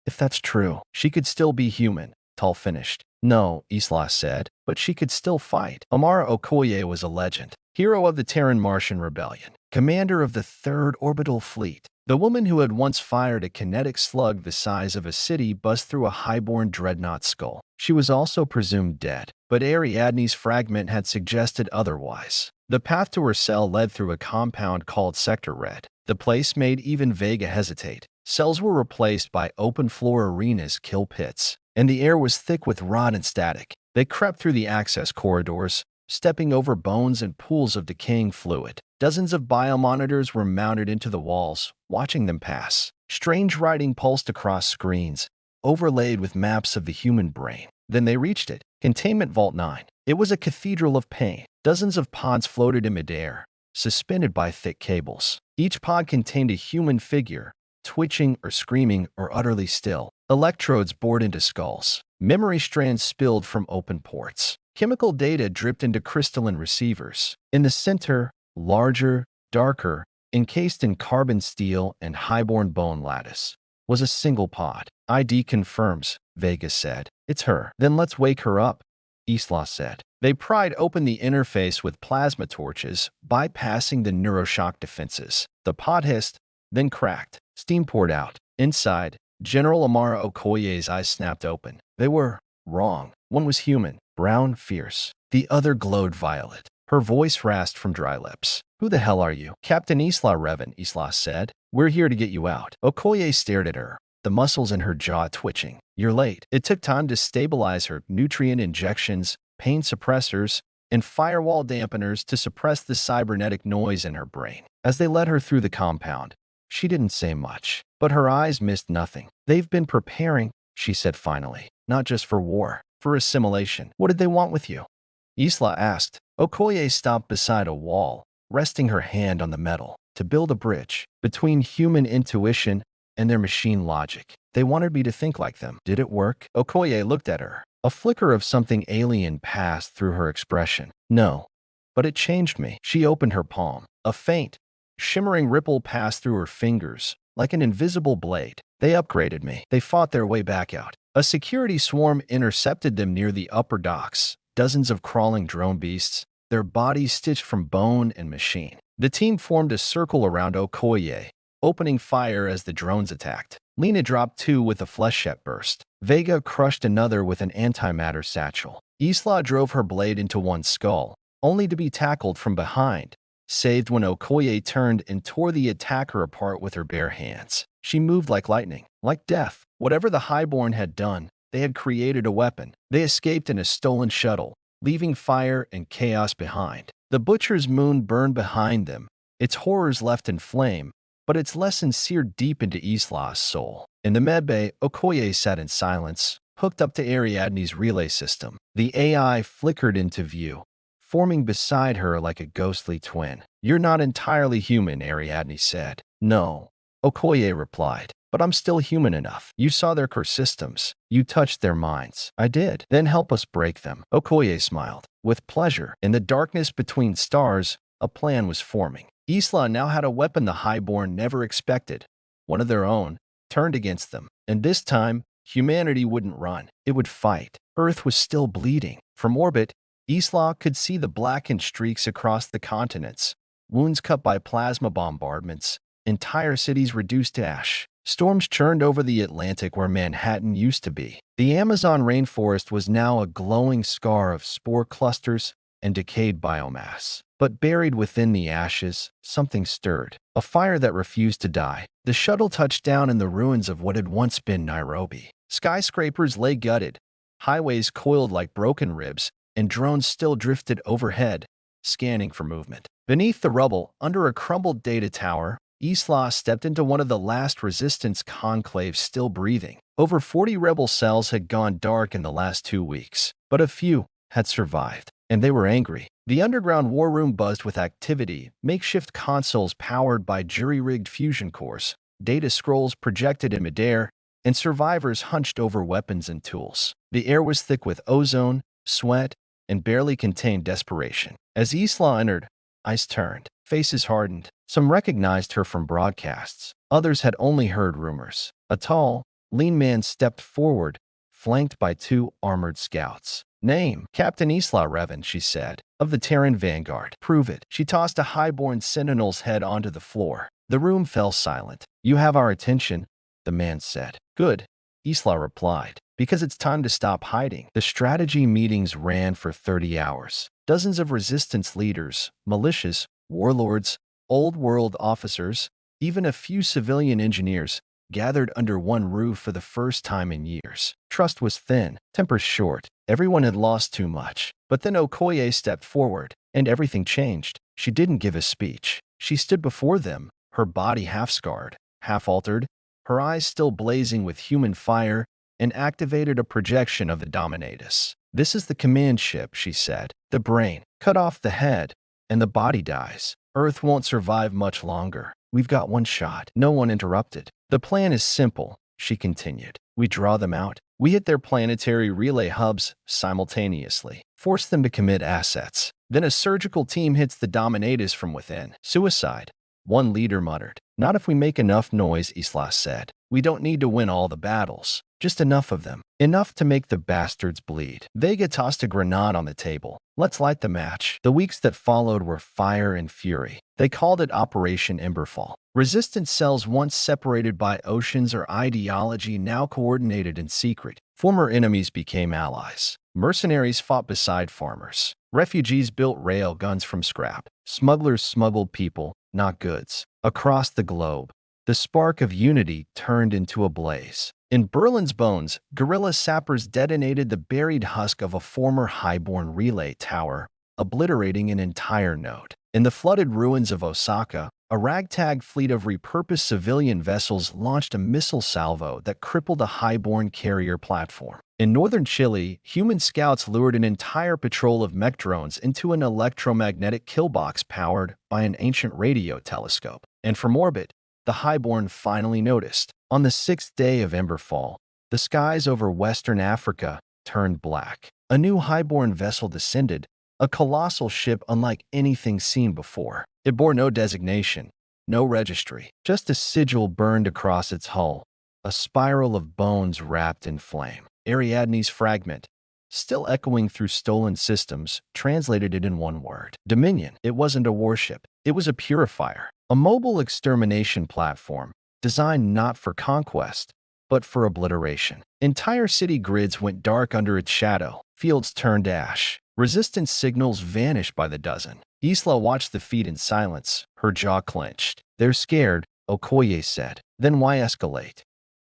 [SPEAKER 1] If that's true, she could still be human, Tull finished. No, Isla said, but she could still fight. Amara Okoye was a legend. Hero of the Terran Martian Rebellion. Commander of the 3rd Orbital Fleet. The woman who had once fired a kinetic slug the size of a city buzzed through a highborn dreadnought skull. She was also presumed dead, but Ariadne's fragment had suggested otherwise. The path to her cell led through a compound called Sector Red. The place made even Vega hesitate. Cells were replaced by open-floor arenas, kill pits, and the air was thick with rot and static. They crept through the access corridors, stepping over bones and pools of decaying fluid. Dozens of biomonitors were mounted into the walls, watching them pass. Strange writing pulsed across screens, overlaid with maps of the human brain. Then they reached it. Containment Vault 9. It was a cathedral of pain. Dozens of pods floated in midair, suspended by thick cables. Each pod contained a human figure, twitching or screaming or utterly still. Electrodes bored into skulls. Memory strands spilled from open ports. Chemical data dripped into crystalline receivers. In the center, larger, darker, encased in carbon steel and highborn bone lattice, was a single pod. ID confirms, Vega said. It's her. Then let's wake her up, Isla said. They pried open the interface with plasma torches, bypassing the neuroshock defenses. The pod hissed, then cracked. Steam poured out. Inside, General Amara Okoye's eyes snapped open. They were wrong. One was human, brown, fierce. The other glowed violet. Her voice rasped from dry lips. Who the hell are you? Captain Isla Revan, Isla said. We're here to get you out. Okoye stared at her, the muscles in her jaw twitching. You're late. It took time to stabilize her, nutrient injections, pain suppressors, and firewall dampeners to suppress the cybernetic noise in her brain. As they led her through the compound, she didn't say much, but her eyes missed nothing. They've been preparing, she said finally, not just for war, for assimilation. What did they want with you? Isla asked. Okoye stopped beside a wall, resting her hand on the metal, to build a bridge between human intuition and their machine logic. They wanted me to think like them. Did it work? Okoye looked at her. A flicker of something alien passed through her expression. No, but it changed me. She opened her palm. A faint, shimmering ripple passed through her fingers, like an invisible blade. They upgraded me. They fought their way back out. A security swarm intercepted them near the upper docks. Dozens of crawling drone beasts, their bodies stitched from bone and machine. The team formed a circle around Okoye, opening fire as the drones attacked. Lena dropped 2 with a fleshjet burst. Vega crushed another with an antimatter satchel. Isla drove her blade into one skull, only to be tackled from behind, saved when Okoye turned and tore the attacker apart with her bare hands. She moved like lightning, like death. Whatever the Highborn had done, they had created a weapon. They escaped in a stolen shuttle, leaving fire and chaos behind. The Butcher's moon burned behind them, its horrors left in flame, but its lessons seared deep into Isla's soul. In the medbay, Okoye sat in silence, hooked up to Ariadne's relay system. The AI flickered into view, forming beside her like a ghostly twin. You're not entirely human, Ariadne said. No, Okoye replied. But I'm still human enough. You saw their core systems. You touched their minds. I did. Then help us break them. Okoye smiled. With pleasure. In the darkness between stars, a plan was forming. Isla now had a weapon the Highborn never expected. One of their own, turned against them. And this time, humanity wouldn't run. It would fight. Earth was still bleeding. From orbit, Isla could see the blackened streaks across the continents. Wounds cut by plasma bombardments. Entire cities reduced to ash. Storms churned over the Atlantic where Manhattan used to be. The Amazon rainforest was now a glowing scar of spore clusters and decayed biomass. But buried within the ashes, something stirred. A fire that refused to die. The shuttle touched down in the ruins of what had once been Nairobi. Skyscrapers lay gutted. Highways coiled like broken ribs, and drones still drifted overhead, scanning for movement. Beneath the rubble, under a crumbled data tower, Isla stepped into one of the last resistance conclaves still breathing. Over 40 rebel cells had gone dark in the last 2 weeks, but a few had survived, and they were angry. The underground war room buzzed with activity, makeshift consoles powered by jury-rigged fusion cores, data scrolls projected in midair, and survivors hunched over weapons and tools. The air was thick with ozone, sweat, and barely contained desperation. As Isla entered, eyes turned, faces hardened. Some recognized her from broadcasts. Others had only heard rumors. A tall, lean man stepped forward, flanked by 2 armored scouts. "Name, Captain Isla Revan," she said, "of the Terran Vanguard." "Prove it." She tossed a highborn sentinel's head onto the floor. The room fell silent. "You have our attention," the man said. "Good," Isla replied, "because it's time to stop hiding." The strategy meetings ran for 30 hours. Dozens of resistance leaders, militias, warlords, old world officers, even a few civilian engineers, gathered under one roof for the first time in years. Trust was thin, tempers short. Everyone had lost too much. But then Okoye stepped forward, and everything changed. She didn't give a speech. She stood before them, her body half-scarred, half-altered, her eyes still blazing with human fire, and activated a projection of the Dominatus. "This is the command ship," she said. "The brain. Cut off the head, and the body dies. Earth won't survive much longer. We've got one shot." No one interrupted. "The plan is simple," she continued. "We draw them out. We hit their planetary relay hubs simultaneously, force them to commit assets. Then a surgical team hits the Dominatus from within. Suicide," one leader muttered. "Not if we make enough noise," Isla said. "We don't need to win all the battles. Just enough of them. Enough to make the bastards bleed." Vega tossed a grenade on the table. "Let's light the match." The weeks that followed were fire and fury. They called it Operation Emberfall. Resistance cells once separated by oceans or ideology now coordinated in secret. Former enemies became allies. Mercenaries fought beside farmers. Refugees built rail guns from scrap. Smugglers smuggled people, not goods. Across the globe, the spark of unity turned into a blaze. In Berlin's Bones, guerrilla sappers detonated the buried husk of a former highborn relay tower, obliterating an entire node. In the flooded ruins of Osaka, a ragtag fleet of repurposed civilian vessels launched a missile salvo that crippled a highborn carrier platform. In northern Chile, human scouts lured an entire patrol of mech drones into an electromagnetic killbox powered by an ancient radio telescope. And from orbit, the highborn finally noticed. On the 6th day of Emberfall, the skies over Western Africa turned black. A new highborn vessel descended, a colossal ship unlike anything seen before. It bore no designation, no registry, just a sigil burned across its hull, a spiral of bones wrapped in flame. Ariadne's fragment, still echoing through stolen systems, translated it in one word. Dominion. It wasn't a warship. It was a purifier, a mobile extermination platform, designed not for conquest, but for obliteration. Entire city grids went dark under its shadow. Fields turned ash. Resistance signals vanished by the dozen. Isla watched the feat in silence, her jaw clenched. "They're scared," Okoye said. "Then why escalate?"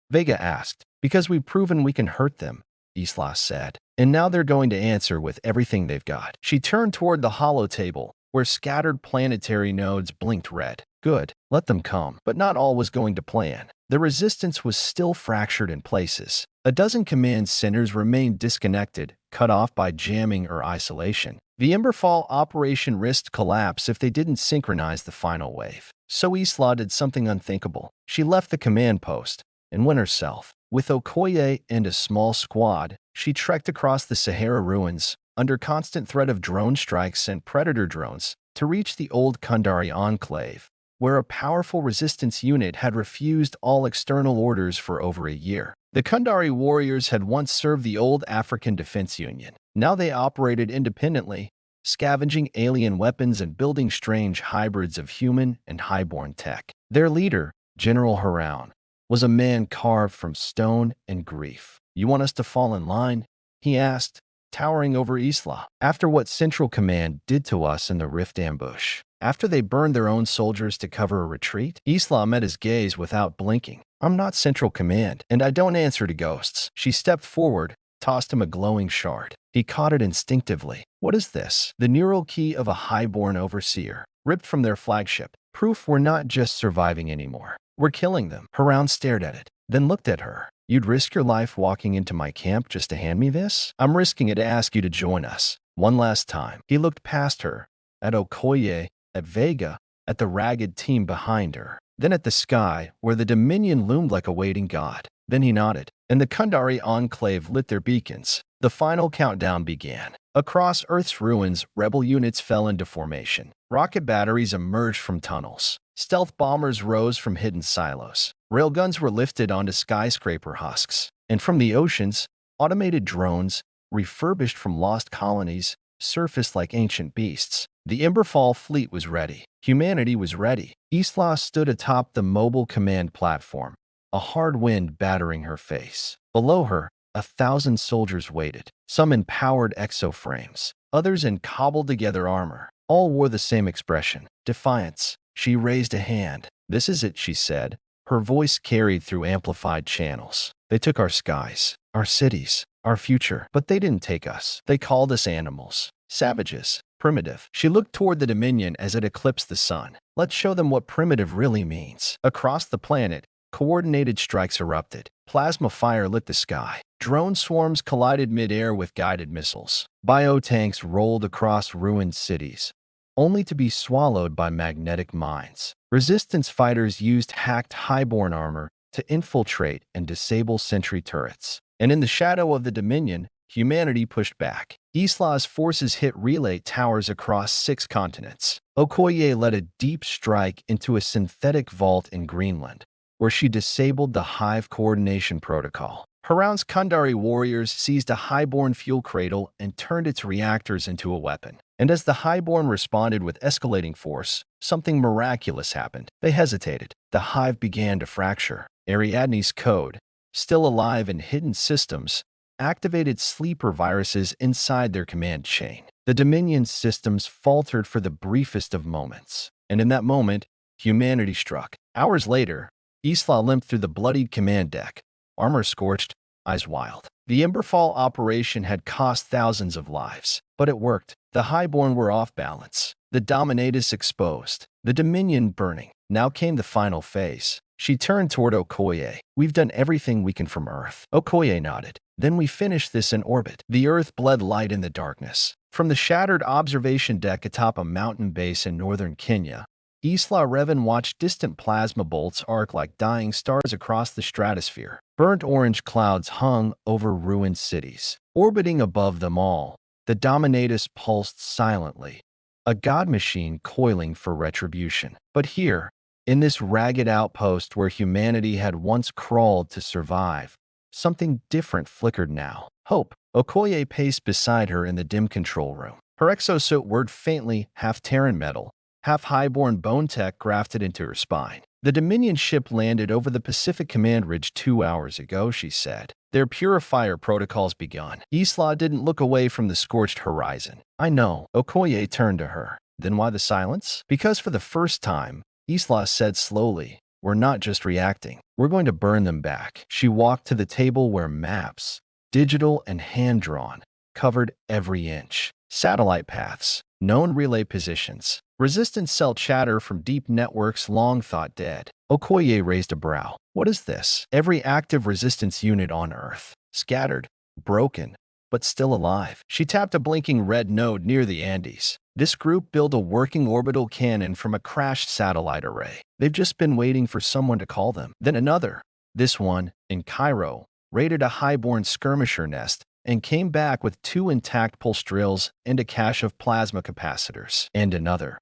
[SPEAKER 1] Vega asked. "Because we've proven we can hurt them," Isla said. "And now they're going to answer with everything they've got." She turned toward the hollow table, where scattered planetary nodes blinked red. Good, let them come. But not all was going to plan. The resistance was still fractured in places. A dozen command centers remained disconnected, cut off by jamming or isolation. The Emberfall operation risked collapse if they didn't synchronize the final wave. So Isla did something unthinkable. She left the command post and went herself. With Okoye and a small squad, she trekked across the Sahara ruins, under constant threat of drone strikes and predator drones, to reach the old Kundari enclave, where a powerful resistance unit had refused all external orders for over a year. The Kundari warriors had once served the old African Defense Union. Now they operated independently, scavenging alien weapons and building strange hybrids of human and highborn tech. Their leader, General Haroun, was a man carved from stone and grief. "You want us to fall in line?" he asked, towering over Isla. "After what Central Command did to us in the Rift ambush? After they burned their own soldiers to cover a retreat?" Isla met his gaze without blinking. "I'm not Central Command, and I don't answer to ghosts." She stepped forward, tossed him a glowing shard. He caught it instinctively. What is this? The neural key of a highborn overseer, ripped from their flagship. Proof we're not just surviving anymore. We're killing them. Haroun stared at it, then looked at her. You'd risk your life walking into my camp just to hand me this? I'm risking it to ask you to join us. One last time. He looked past her, at Okoye, at Vega, at the ragged team behind her, then at the sky, where the Dominion loomed like a waiting god. Then he nodded, and the Kundari Enclave lit their beacons. The final countdown began. Across Earth's ruins, rebel units fell into formation. Rocket batteries emerged from tunnels. Stealth bombers rose from hidden silos. Railguns were lifted onto skyscraper husks. And from the oceans, automated drones, refurbished from lost colonies, surfaced like ancient beasts. The Emberfall fleet was ready. Humanity was ready. Isla stood atop the mobile command platform, a hard wind battering her face. Below her, 1,000 soldiers waited, some in powered exoframes, others in cobbled-together armor. All wore the same expression, defiance. She raised a hand. This is it, she said. Her voice carried through amplified channels. They took our skies, our cities, our future, but they didn't take us. They called us animals, savages, primitive. She looked toward the Dominion as it eclipsed the sun. Let's show them what primitive really means. Across the planet, coordinated strikes erupted. Plasma fire lit the sky. Drone swarms collided mid-air with guided missiles. Biotanks rolled across ruined cities, only to be swallowed by magnetic mines. Resistance fighters used hacked highborn armor to infiltrate and disable sentry turrets. And in the shadow of the Dominion, humanity pushed back. Isla's forces hit relay towers across 6 continents. Okoye led a deep strike into a synthetic vault in Greenland, where she disabled the hive coordination protocol. Haroun's Kundari warriors seized a highborn fuel cradle and turned its reactors into a weapon. And as the highborn responded with escalating force, something miraculous happened. They hesitated. The hive began to fracture. Ariadne's code, still alive in hidden systems, activated sleeper viruses inside their command chain. The Dominion systems faltered for the briefest of moments. And in that moment, humanity struck. Hours later, Isla limped through the bloodied command deck, armor scorched, eyes wild. The Emberfall operation had cost thousands of lives, but it worked. The highborn were off balance. The Dominatus exposed. The Dominion burning. Now came the final phase. She turned toward Okoye. We've done everything we can from Earth. Okoye nodded. Then we finish this in orbit. The Earth bled light in the darkness. From the shattered observation deck atop a mountain base in northern Kenya, Isla Revan watched distant plasma bolts arc like dying stars across the stratosphere. Burnt orange clouds hung over ruined cities. Orbiting above them all, the Dominatus pulsed silently, a god machine coiling for retribution. But here, in this ragged outpost where humanity had once crawled to survive, something different flickered now. Hope. Okoye paced beside her in the dim control room. Her exosuit whirred faintly, half Terran metal, half highborn bone tech grafted into her spine. The Dominion ship landed over the Pacific Command Ridge 2 hours ago, she said. Their purifier protocols begun. Isla didn't look away from the scorched horizon. I know. Okoye turned to her. Then why the silence? Because for the first time, Isla said slowly, we're not just reacting. We're going to burn them back. She walked to the table where maps, digital and hand-drawn, covered every inch. Satellite paths, known relay positions, resistance cell chatter from deep networks long thought dead. Okoye raised a brow. What is this? Every active resistance unit on Earth. Scattered, broken, but still alive. She tapped a blinking red node near the Andes. This group built a working orbital cannon from a crashed satellite array. They've just been waiting for someone to call them. Then another. This one, in Cairo, raided a highborn skirmisher nest and came back with 2 intact pulse drills and a cache of plasma capacitors. And another.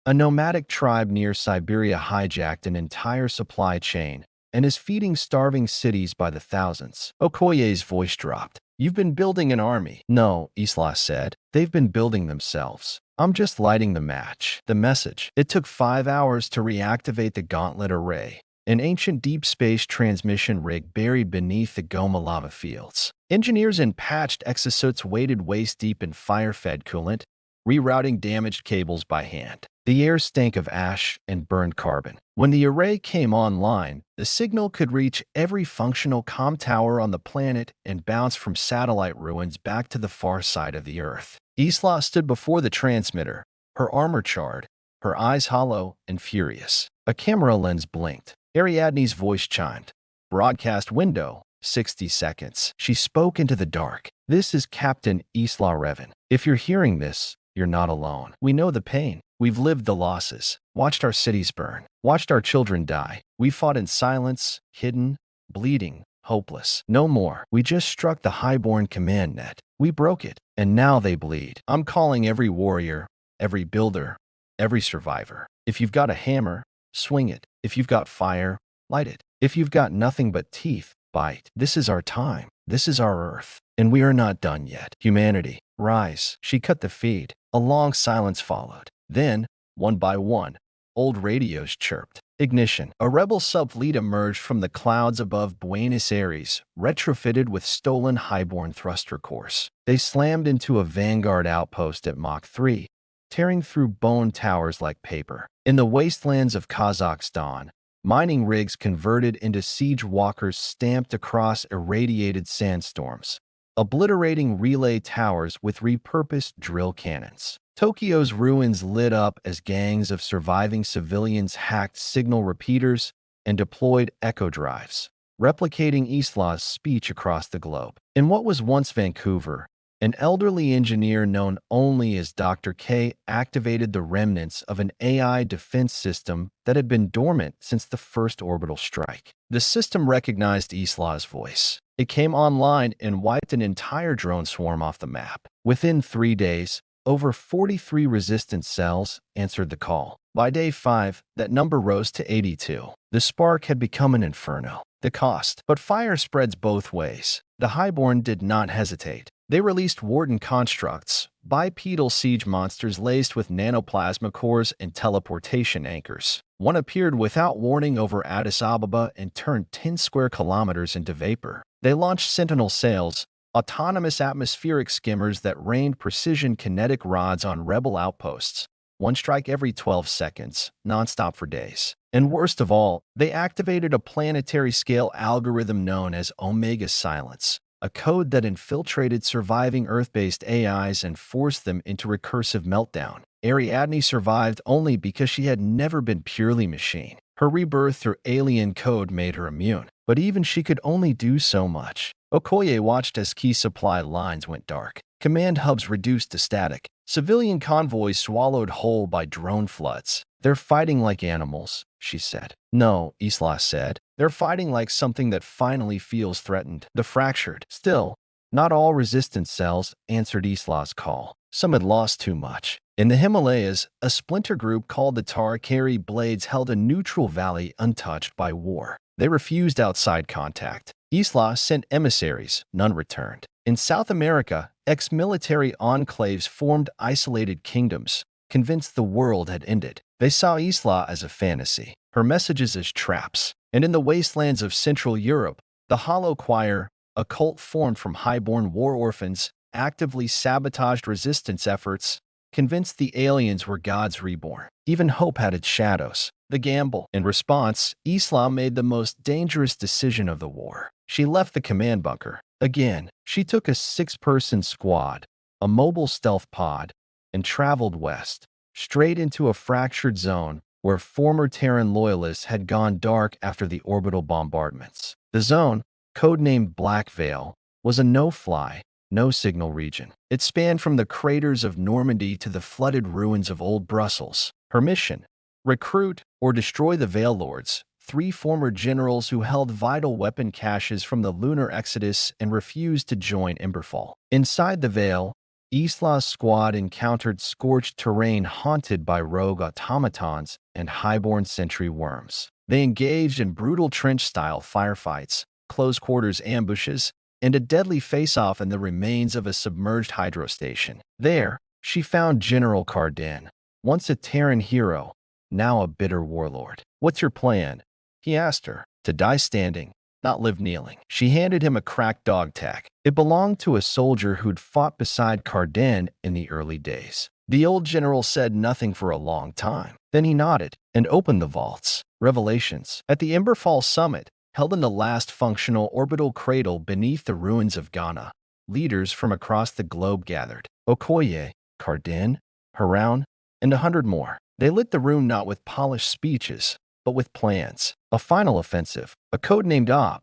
[SPEAKER 1] A nomadic tribe near Siberia hijacked an entire supply chain and is feeding starving cities by the thousands. Okoye's voice dropped. You've been building an army. No, Isla said. They've been building themselves. I'm just lighting the match. The message. It took 5 hours to reactivate the Gauntlet Array, an ancient deep space transmission rig buried beneath the Goma lava fields. Engineers in patched exosuits waded waist-deep in fire-fed coolant, rerouting damaged cables by hand. The air stank of ash and burned carbon. When the array came online, the signal could reach every functional comm tower on the planet and bounce from satellite ruins back to the far side of the Earth. Isla stood before the transmitter, her armor charred, her eyes hollow and furious. A camera lens blinked. Ariadne's voice chimed. Broadcast window, 60 seconds. She spoke into the dark. This is Captain Isla Revan. If you're hearing this, you're not alone. We know the pain. We've lived the losses, watched our cities burn, watched our children die. We fought in silence, hidden, bleeding, hopeless. No more. We just struck the highborn command net. We broke it, and now they bleed. I'm calling every warrior, every builder, every survivor. If you've got a hammer, swing it. If you've got fire, light it. If you've got nothing but teeth, bite. This is our time. This is our Earth. And we are not done yet. Humanity, rise. She cut the feed. A long silence followed. Then, one by one, old radios chirped. Ignition. A rebel subfleet emerged from the clouds above Buenos Aires, retrofitted with stolen highborn thruster cores. They slammed into a Vanguard outpost at Mach 3, tearing through bone towers like paper. In the wastelands of Kazakhstan, mining rigs converted into siege walkers stamped across irradiated sandstorms, obliterating relay towers with repurposed drill cannons. Tokyo's ruins lit up as gangs of surviving civilians hacked signal repeaters and deployed echo drives, replicating Isla's speech across the globe. In what was once Vancouver, an elderly engineer known only as Dr. K activated the remnants of an AI defense system that had been dormant since the first orbital strike. The system recognized Isla's voice. It came online and wiped an entire drone swarm off the map. Within 3 days, over 43 resistance cells answered the call. By day 5, that number rose to 82. The spark had become an inferno. The cost. But fire spreads both ways. The highborn did not hesitate. They released Warden constructs, bipedal siege monsters laced with nanoplasma cores and teleportation anchors. One appeared without warning over Addis Ababa and turned 10 square kilometers into vapor. They launched Sentinel sails, autonomous atmospheric skimmers that rained precision kinetic rods on rebel outposts. One strike every 12 seconds, nonstop for days. And worst of all, they activated a planetary-scale algorithm known as Omega Silence, a code that infiltrated surviving Earth-based AIs and forced them into recursive meltdown. Ariadne survived only because she had never been purely machine. Her rebirth through alien code made her immune, but even she could only do so much. Okoye watched as key supply lines went dark. Command hubs reduced to static. Civilian convoys swallowed whole by drone floods. They're fighting like animals, she said. No, Isla said. They're fighting like something that finally feels threatened. The fractured. Still, not all resistance cells answered Isla's call. Some had lost too much. In the Himalayas, a splinter group called the Tarakari Blades held a neutral valley untouched by war. They refused outside contact. Isla sent emissaries, none returned. In South America, ex-military enclaves formed isolated kingdoms, convinced the world had ended. They saw Isla as a fantasy, her messages as traps. And in the wastelands of Central Europe, the Hollow Choir, a cult formed from highborn war orphans, actively sabotaged resistance efforts, convinced the aliens were gods reborn. Even hope had its shadows. The gamble. In response, Isla made the most dangerous decision of the war. She left the command bunker. Again, she took a 6-person squad, a mobile stealth pod, and traveled west, straight into a fractured zone where former Terran loyalists had gone dark after the orbital bombardments. The zone, codenamed Black Veil, was a no-fly, no-signal region. It spanned from the craters of Normandy to the flooded ruins of Old Brussels. Her mission: recruit or destroy the Veil Lords, 3 former generals who held vital weapon caches from the lunar exodus and refused to join Emberfall. Inside the Veil, Isla's squad encountered scorched terrain haunted by rogue automatons and highborn sentry worms. They engaged in brutal trench-style firefights, close-quarters ambushes, and a deadly face-off in the remains of a submerged hydro station. There, she found General Carden, once a Terran hero, now a bitter warlord. "What's your plan?" he asked her. "To die standing, not live kneeling." She handed him a cracked dog tag. It belonged to a soldier who'd fought beside Carden in the early days. The old general said nothing for a long time. Then he nodded and opened the vaults. Revelations. At the Emberfall summit, held in the last functional orbital cradle beneath the ruins of Ghana, leaders from across the globe gathered. Okoye, Cardin, Haroun, and 100 more. They lit the room not with polished speeches, but with plans. A final offensive, a codenamed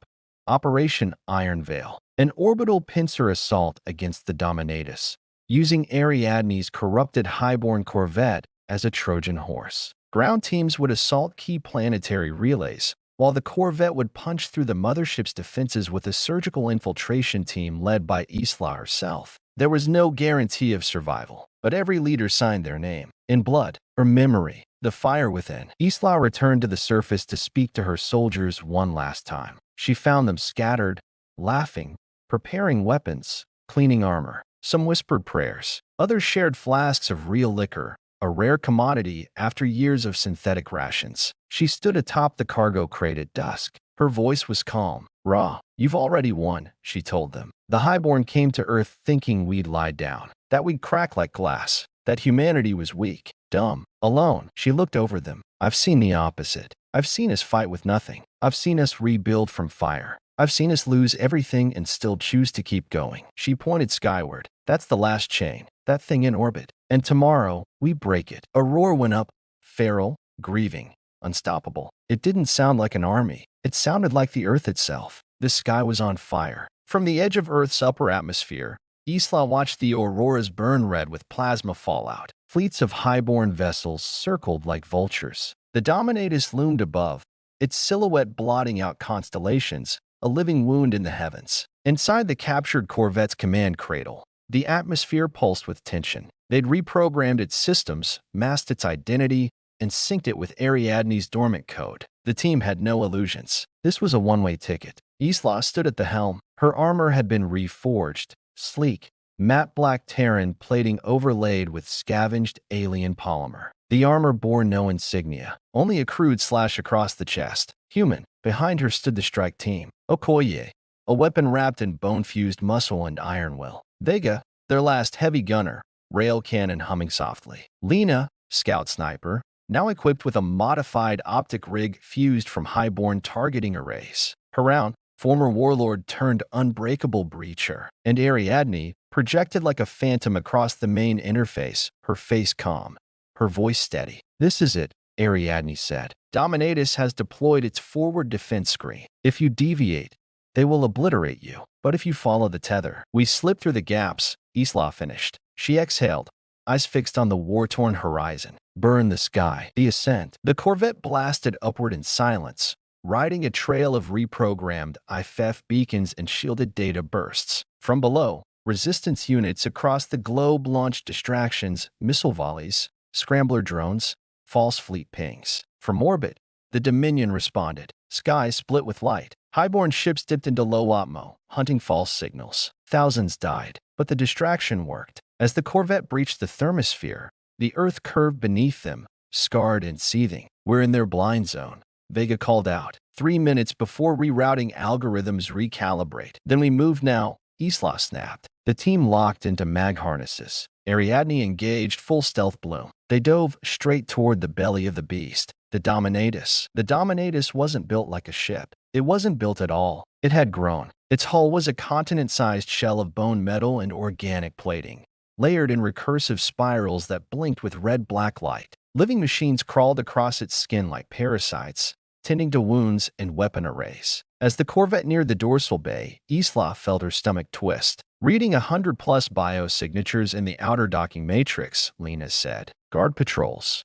[SPEAKER 1] Operation Iron Veil, an orbital pincer assault against the Dominatus, using Ariadne's corrupted highborn corvette as a Trojan horse. Ground teams would assault key planetary relays, while the corvette would punch through the mothership's defenses with a surgical infiltration team led by Isla herself. There was no guarantee of survival, but every leader signed their name, in blood or memory. The fire within. Isla returned to the surface to speak to her soldiers one last time. She found them scattered, laughing, preparing weapons, cleaning armor. Some whispered prayers. Others shared flasks of real liquor, a rare commodity after years of synthetic rations. She stood atop the cargo crate at dusk. Her voice was calm. "Ra, you've already won," she told them. "The Highborn came to Earth thinking we'd lie down, that we'd crack like glass, that humanity was weak, dumb, alone." She looked over them. "I've seen the opposite. I've seen us fight with nothing. I've seen us rebuild from fire. I've seen us lose everything and still choose to keep going." She pointed skyward. "That's the last chain, that thing in orbit. And tomorrow, we break it." A roar went up, feral, grieving, unstoppable. It didn't sound like an army. It sounded like the Earth itself. The sky was on fire. From the edge of Earth's upper atmosphere, Isla watched the auroras burn red with plasma fallout. Fleets of highborn vessels circled like vultures. The Dominatus loomed above, its silhouette blotting out constellations, a living wound in the heavens. Inside the captured corvette's command cradle, the atmosphere pulsed with tension. They'd reprogrammed its systems, masked its identity, and synced it with Ariadne's dormant code. The team had no illusions. This was a one-way ticket. Isla stood at the helm. Her armor had been reforged, sleek, matte black Terran plating overlaid with scavenged alien polymer. The armor bore no insignia, only a crude slash across the chest. Human. Behind her stood the strike team. Okoye, a weapon wrapped in bone-fused muscle and iron will. Vega, their last heavy gunner, rail cannon humming softly. Lena, scout sniper, now equipped with a modified optic rig fused from highborn targeting arrays. Haroun, former warlord turned unbreakable breacher. And Ariadne, projected like a phantom across the main interface, her face calm, her voice steady. "This is it," Ariadne said. "Dominatus has deployed its forward defense screen. If you deviate, they will obliterate you. But if you follow the tether, we slip through the gaps," Isla finished. She exhaled, eyes fixed on the war-torn horizon. "Burn the sky." The ascent. The corvette blasted upward in silence, riding a trail of reprogrammed IFF beacons and shielded data bursts. From below, resistance units across the globe launched distractions, missile volleys, scrambler drones, false fleet pings. From orbit, the Dominion responded. Sky split with light. Highborn ships dipped into low atmo, hunting false signals. Thousands died, but the distraction worked. As the corvette breached the thermosphere, the Earth curved beneath them, scarred and seething. "We're in their blind zone," Vega called out. 3 minutes before rerouting algorithms recalibrate. "Then we move now," Isla snapped. The team locked into mag harnesses. Ariadne engaged full stealth bloom. They dove straight toward the belly of the beast, the Dominatus. The Dominatus wasn't built like a ship. It wasn't built at all. It had grown. Its hull was a continent-sized shell of bone metal and organic plating, layered in recursive spirals that blinked with red-black light. Living machines crawled across its skin like parasites, tending to wounds and weapon arrays. As the corvette neared the dorsal bay, Isla felt her stomach twist. "Reading 100-plus biosignatures in the outer docking matrix," Lena said. "Guard patrols?"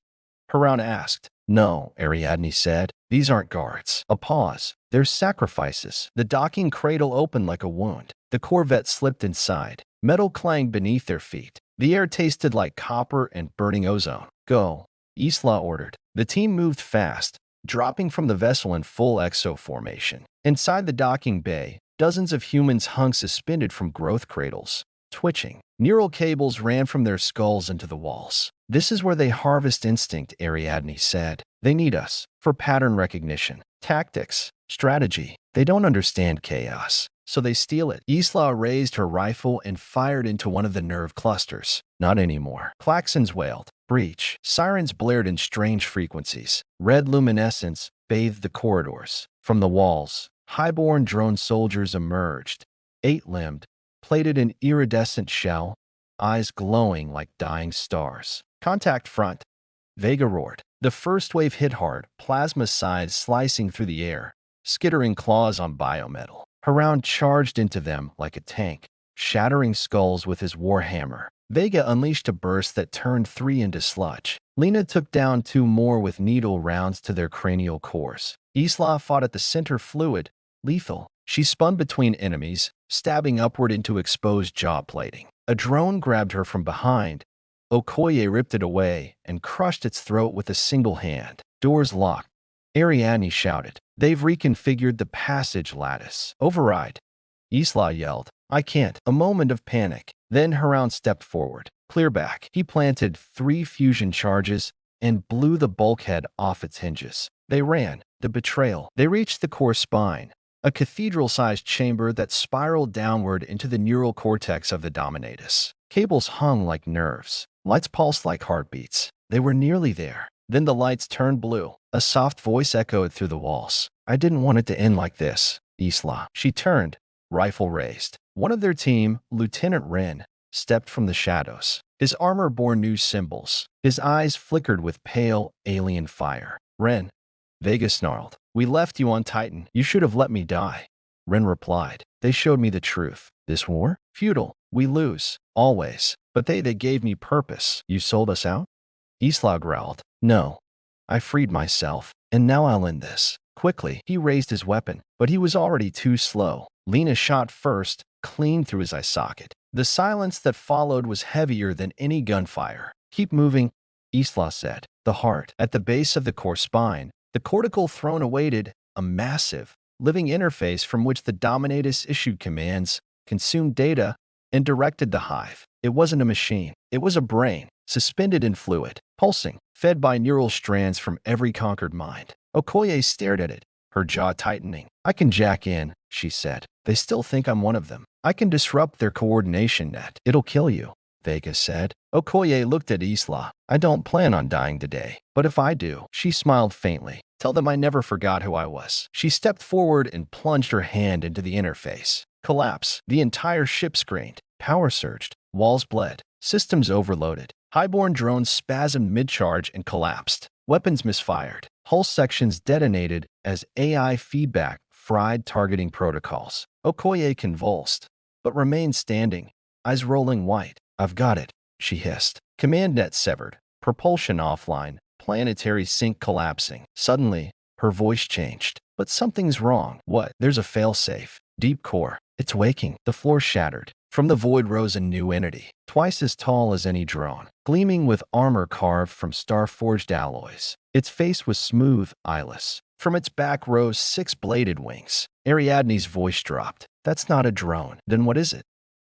[SPEAKER 1] Haroun asked. "No," Ariadne said. "These aren't guards." A pause. "They're sacrifices." The docking cradle opened like a wound. The corvette slipped inside. Metal clanged beneath their feet. The air tasted like copper and burning ozone. "Go," Isla ordered. The team moved fast, dropping from the vessel in full exo formation. Inside the docking bay, dozens of humans hung suspended from growth cradles, twitching. Neural cables ran from their skulls into the walls. "This is where they harvest instinct," Ariadne said. "They need us for pattern recognition, tactics, Strategy. They don't understand chaos, so they steal it. Isla raised her rifle and fired into one of the nerve clusters. Not anymore. Klaxons wailed. Breach. Sirens blared in strange frequencies. Red luminescence bathed the corridors. From the walls, highborn drone soldiers emerged, eight-limbed, plated in iridescent shell, eyes glowing like dying stars. Contact front. Vega roared. The first wave hit hard, plasma sides slicing through the air, skittering claws on biometal. Haroun charged into them like a tank, shattering skulls with his warhammer. Vega unleashed a burst that turned 3 into sludge. Lena took down 2 more with needle rounds to their cranial cores. Isla fought at the center fluid, lethal. She spun between enemies, stabbing upward into exposed jaw plating. A drone grabbed her from behind. Okoye ripped it away and crushed its throat with a single hand. Doors locked. Ariadne shouted. They've reconfigured the passage lattice. Override. Isla yelled. I can't. A moment of panic. Then Haroun stepped forward. Clear back. He planted 3 fusion charges and blew the bulkhead off its hinges. They ran. The betrayal. They reached the core spine, a cathedral-sized chamber that spiraled downward into the neural cortex of the Dominatus. Cables hung like nerves. Lights pulsed like heartbeats. They were nearly there. Then the lights turned blue. A soft voice echoed through the walls. I didn't want it to end like this, Isla. She turned, rifle raised. One of their team, Lieutenant Wren, stepped from the shadows. His armor bore new symbols. His eyes flickered with pale, alien fire. Wren, Vega snarled. We left you on Titan. You should have let me die. Wren replied. They showed me the truth. This war? Futile. We lose. Always. But they gave me purpose. You sold us out? Isla growled. No. I freed myself. And now I'll end this. Quickly, he raised his weapon, but he was already too slow. Lena shot first, clean through his eye socket. The silence that followed was heavier than any gunfire. Keep moving, Isla said. The heart. At the base of the core spine, the cortical throne awaited, a massive, living interface from which the Dominatus issued commands, consumed data, and directed the hive. It wasn't a machine. It was a brain, suspended in fluid, pulsing, fed by neural strands from every conquered mind. Okoye stared at it, her jaw tightening. I can jack in, she said. They still think I'm one of them. I can disrupt their coordination net. It'll kill you, Vega said. Okoye looked at Isla. I don't plan on dying today, but if I do, she smiled faintly. Tell them I never forgot who I was. She stepped forward and plunged her hand into the interface. Collapse. The entire ship screened. Power surged. Walls bled. Systems overloaded. Highborn drones spasmed mid-charge and collapsed. Weapons misfired. Hull sections detonated as AI feedback fried targeting protocols. Okoye convulsed, but remained standing, eyes rolling white. I've got it, she hissed. Command net severed. Propulsion offline. Planetary sync collapsing. Suddenly, her voice changed. But something's wrong. What? There's a failsafe. Deep core. It's waking. The floor shattered. From the void rose a new entity, twice as tall as any drone, gleaming with armor carved from star-forged alloys. Its face was smooth, eyeless. From its back rose 6 bladed wings. Ariadne's voice dropped. That's not a drone. Then what is it?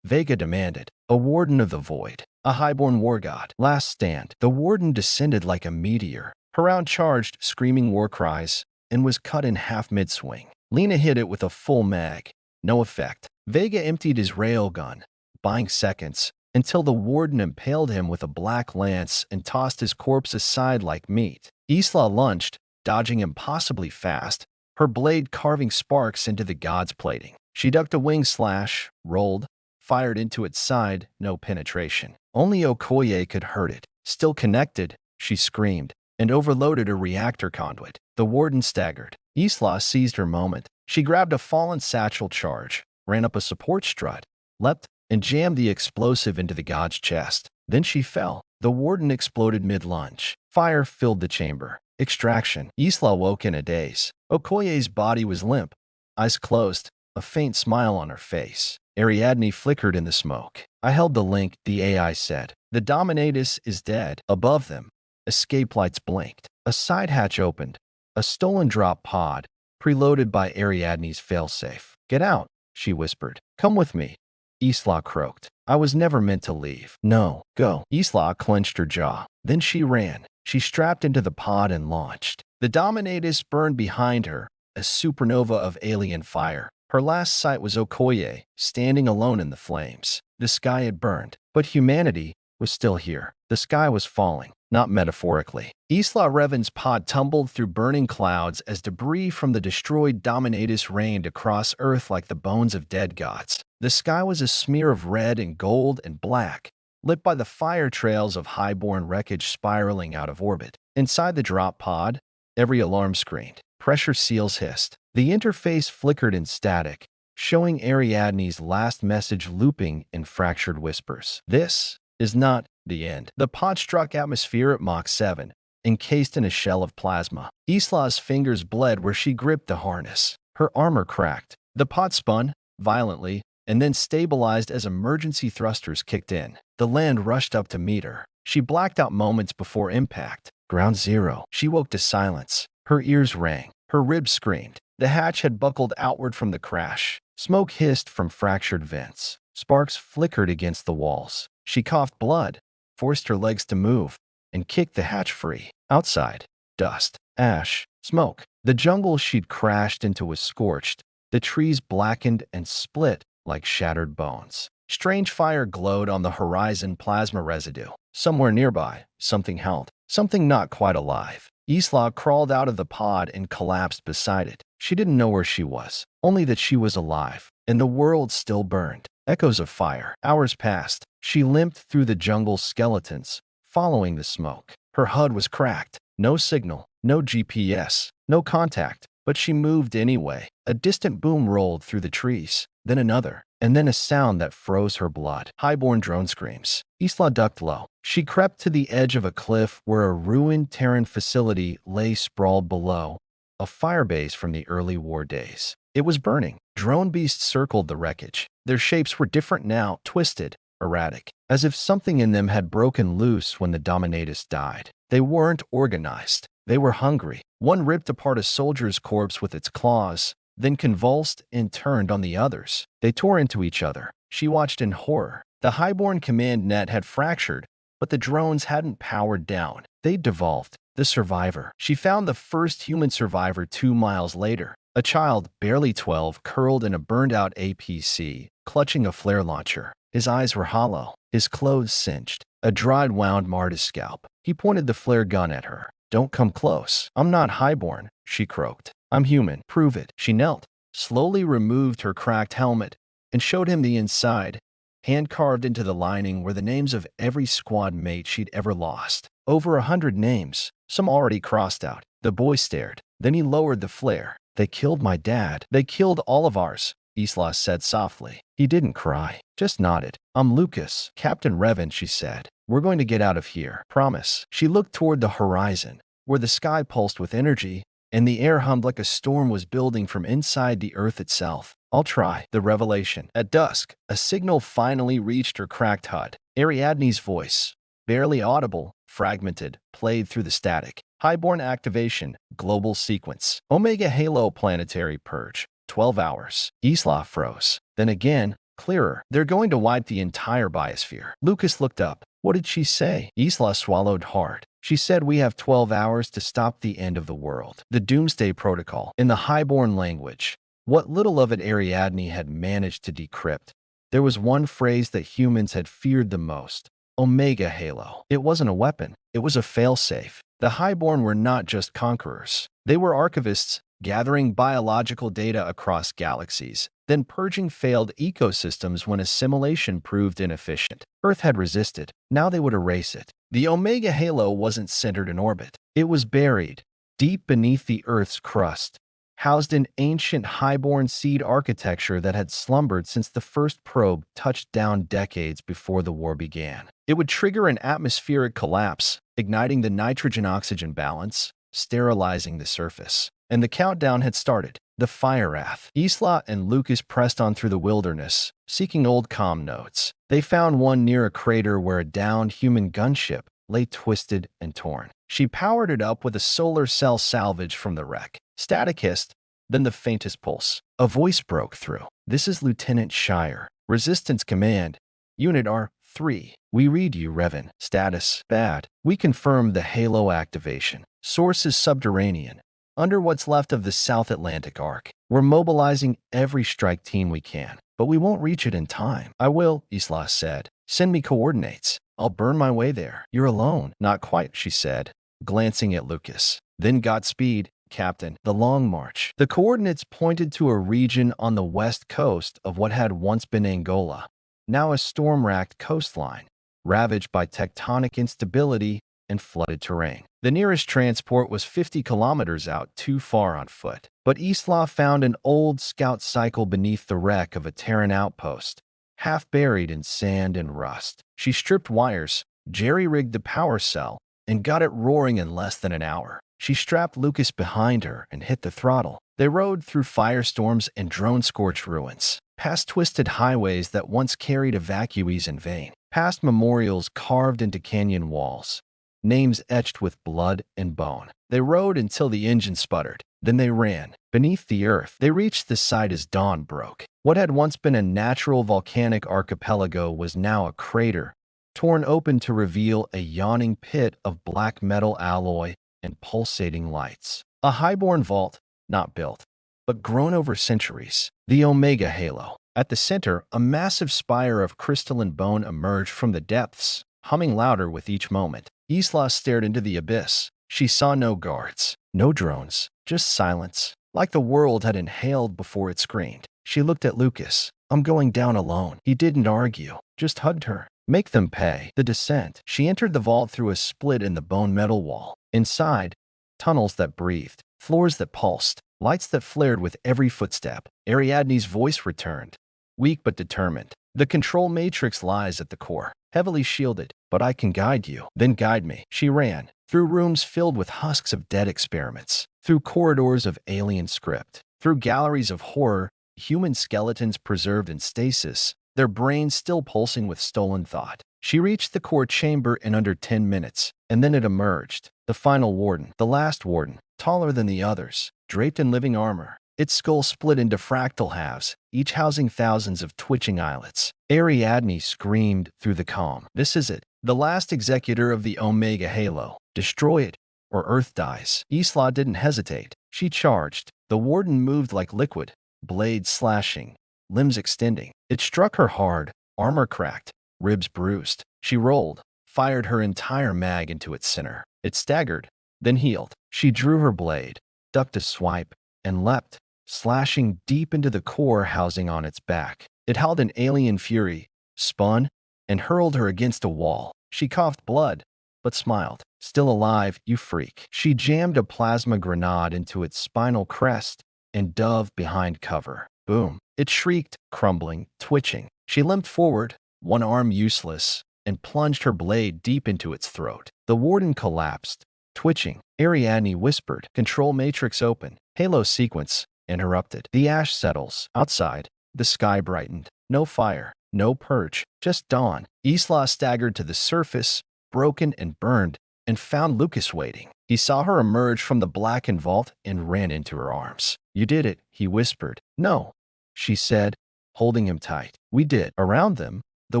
[SPEAKER 1] Vega demanded. A warden of the void. A highborn war god. Last stand. The warden descended like a meteor. Haroun charged, screaming war cries, and was cut in half mid-swing. Lena hit it with a full mag. No effect. Vega emptied his railgun, buying seconds, until the warden impaled him with a black lance and tossed his corpse aside like meat. Isla lunged, dodging impossibly fast, her blade carving sparks into the god's plating. She ducked a wing slash, rolled, fired into its side, no penetration. Only Okoye could hurt it. Still connected, she screamed, and overloaded a reactor conduit. The warden staggered. Isla seized her moment. She grabbed a fallen satchel charge, ran up a support strut, leapt, and jammed the explosive into the god's chest. Then she fell. The warden exploded mid-lunge. Fire filled the chamber. Extraction. Isla woke in a daze. Okoye's body was limp, eyes closed, a faint smile on her face. Ariadne flickered in the smoke. I held the link, the AI said. The Dominatus is dead. Above them, escape lights blinked. A side hatch opened. A stolen drop pod, preloaded by Ariadne's failsafe. Get out, she whispered. Come with me. Isla croaked. I was never meant to leave. No, go. Isla clenched her jaw. Then she ran. She strapped into the pod and launched. The Dominatus burned behind her, a supernova of alien fire. Her last sight was Okoye, standing alone in the flames. The sky had burned, but humanity was still here. The sky was falling, not metaphorically. Isla Revan's pod tumbled through burning clouds as debris from the destroyed Dominatus rained across Earth like the bones of dead gods. The sky was a smear of red and gold and black, lit by the fire trails of highborn wreckage spiraling out of orbit. Inside the drop pod, every alarm screamed. Pressure seals hissed. The interface flickered in static, showing Ariadne's last message looping in fractured whispers. This is not the end. The pod struck atmosphere at Mach 7, encased in a shell of plasma. Isla's fingers bled where she gripped the harness. Her armor cracked. The pod spun violently and then stabilized as emergency thrusters kicked in. The land rushed up to meet her. She blacked out moments before impact. Ground zero. She woke to silence. Her ears rang. Her ribs screamed. The hatch had buckled outward from the crash. Smoke hissed from fractured vents. Sparks flickered against the walls. She coughed blood, forced her legs to move, and kicked the hatch free. Outside, dust, ash, smoke. The jungle she'd crashed into was scorched. The trees blackened and split like shattered bones. Strange fire glowed on the horizon, plasma residue. Somewhere nearby, something held, something not quite alive. Isla crawled out of the pod and collapsed beside it. She didn't know where she was, only that she was alive, and the world still burned. Echoes of fire. Hours passed. She limped through the jungle's skeletons, following the smoke. Her HUD was cracked. No signal, no GPS, no contact, but she moved anyway. A distant boom rolled through the trees, then another, and then a sound that froze her blood. Highborn drone screams. Isla ducked low. She crept to the edge of a cliff where a ruined Terran facility lay sprawled below, a firebase from the early war days. It was burning. Drone beasts circled the wreckage. Their shapes were different now, twisted, erratic, as if something in them had broken loose when the Dominatus died. They weren't organized. They were hungry. One ripped apart a soldier's corpse with its claws, then convulsed and turned on the others. They tore into each other. She watched in horror. The highborn command net had fractured, but the drones hadn't powered down. They'd devolved. The survivor. She found the first human survivor 2 miles later. A child, barely 12, curled in a burned-out APC, clutching a flare launcher. His eyes were hollow, his clothes singed. A dried wound marred his scalp. He pointed the flare gun at her. "Don't come close. I'm not highborn," she croaked. "I'm human. Prove it." She knelt, slowly removed her cracked helmet, and showed him the inside. Hand-carved into the lining were the names of every squad mate she'd ever lost. Over 100 names, some already crossed out. The boy stared. Then he lowered the flare. "They killed my dad. They killed all of ours," Isla said softly. He didn't cry, just nodded. "I'm Lucas, Captain Revan," she said. "We're going to get out of here. Promise." She looked toward the horizon, where the sky pulsed with energy, and the air hummed like a storm was building from inside the Earth itself. "I'll try." The revelation. At dusk, a signal finally reached her cracked HUD. Ariadne's voice, barely audible, fragmented, played through the static. Highborn activation, global sequence. Omega Halo planetary purge. 12 hours. Isla froze. Then again, clearer. "They're going to wipe the entire biosphere." Lucas looked up. What did she say? Isla swallowed hard. She said, "We have 12 hours to stop the end of the world." The Doomsday Protocol. In the highborn language, what little of it Ariadne had managed to decrypt, there was one phrase that humans had feared the most. Omega Halo. It wasn't a weapon. It was a failsafe. The highborn were not just conquerors. They were archivists, gathering biological data across galaxies, then purging failed ecosystems when assimilation proved inefficient. Earth had resisted. Now they would erase it. The Omega Halo wasn't centered in orbit. It was buried, deep beneath the Earth's crust, housed in ancient highborn seed architecture that had slumbered since the first probe touched down decades before the war began. It would trigger an atmospheric collapse, igniting the nitrogen-oxygen balance, sterilizing the surface. And the countdown had started. The fire wrath. Isla and Lucas pressed on through the wilderness, seeking old comm nodes. They found one near a crater where a downed human gunship lay twisted and torn. She powered it up with a solar cell salvage from the wreck. Static hissed, then the faintest pulse. A voice broke through. "This is Lieutenant Shire. Resistance Command. Unit R3. We read you, Revan. Status: bad. We confirm the Halo activation. Source is subterranean. under what's left of the South Atlantic Arc. We're mobilizing every strike team we can, but we won't reach it in time. I will, Isla said. Send me coordinates. I'll burn my way there. You're alone. Not quite, she said, glancing at Lucas. Then Godspeed, Captain. The Long March. The coordinates pointed to a region on the west coast of what had once been Angola, now a storm-racked coastline, ravaged by tectonic instability and flooded terrain. The nearest transport was 50 kilometers out, too far on foot. But Isla found an old scout cycle beneath the wreck of a Terran outpost, half buried in sand and rust. She stripped wires, jerry-rigged the power cell, and got it roaring in less than an hour. She strapped Lucas behind her and hit the throttle. They rode through firestorms and drone-scorched ruins, past twisted highways that once carried evacuees in vain, past memorials carved into canyon walls, names etched with blood and bone. They rode until the engine sputtered. Then they ran. Beneath the earth, they reached the site as dawn broke. What had once been a natural volcanic archipelago was now a crater, torn open to reveal a yawning pit of black metal alloy and pulsating lights. A highborn vault, not built, but grown over centuries. The Omega Halo. At the center, a massive spire of crystalline bone emerged from the depths, humming louder with each moment. Isla stared into the abyss. She saw no guards, no drones, just silence, like the world had inhaled before it screamed. She looked at Lucas. I'm going down alone. He didn't argue, just hugged her. Make them pay. The descent. She entered the vault through a split in the bone metal wall. Inside, tunnels that breathed, floors that pulsed, lights that flared with every footstep. Ariadne's voice returned, weak but determined. The control matrix lies at the core, heavily shielded, but I can guide you. Then guide me. She ran, through rooms filled with husks of dead experiments, through corridors of alien script, through galleries of horror, human skeletons preserved in stasis, their brains still pulsing with stolen thought. She reached the core chamber in under 10 minutes, and then it emerged. The final warden, the last warden, taller than the others, draped in living armor. Its skull split into fractal halves, each housing thousands of twitching eyelets. Ariadne screamed through the calm. This is it, the last executor of the Omega Halo. Destroy it, or Earth dies. Isla didn't hesitate. She charged. The warden moved like liquid, blades slashing, limbs extending. It struck her hard, armor cracked, ribs bruised. She rolled, fired her entire mag into its center. It staggered, then healed. She drew her blade, ducked a swipe, and leapt, slashing deep into the core housing on its back. It held an alien fury, spun, and hurled her against a wall. She coughed blood, but smiled. Still alive, you freak. She jammed a plasma grenade into its spinal crest and dove behind cover. Boom. It shrieked, crumbling, twitching. She limped forward, one arm useless, and plunged her blade deep into its throat. The warden collapsed, twitching. Ariadne whispered, control matrix open. Halo sequence interrupted. The ash settles. Outside, the sky brightened. No fire, no purge, just dawn. Isla staggered to the surface, broken and burned, and found Lucas waiting. He saw her emerge from the blackened vault and ran into her arms. You did it, he whispered. No, she said, holding him tight. We did. Around them, the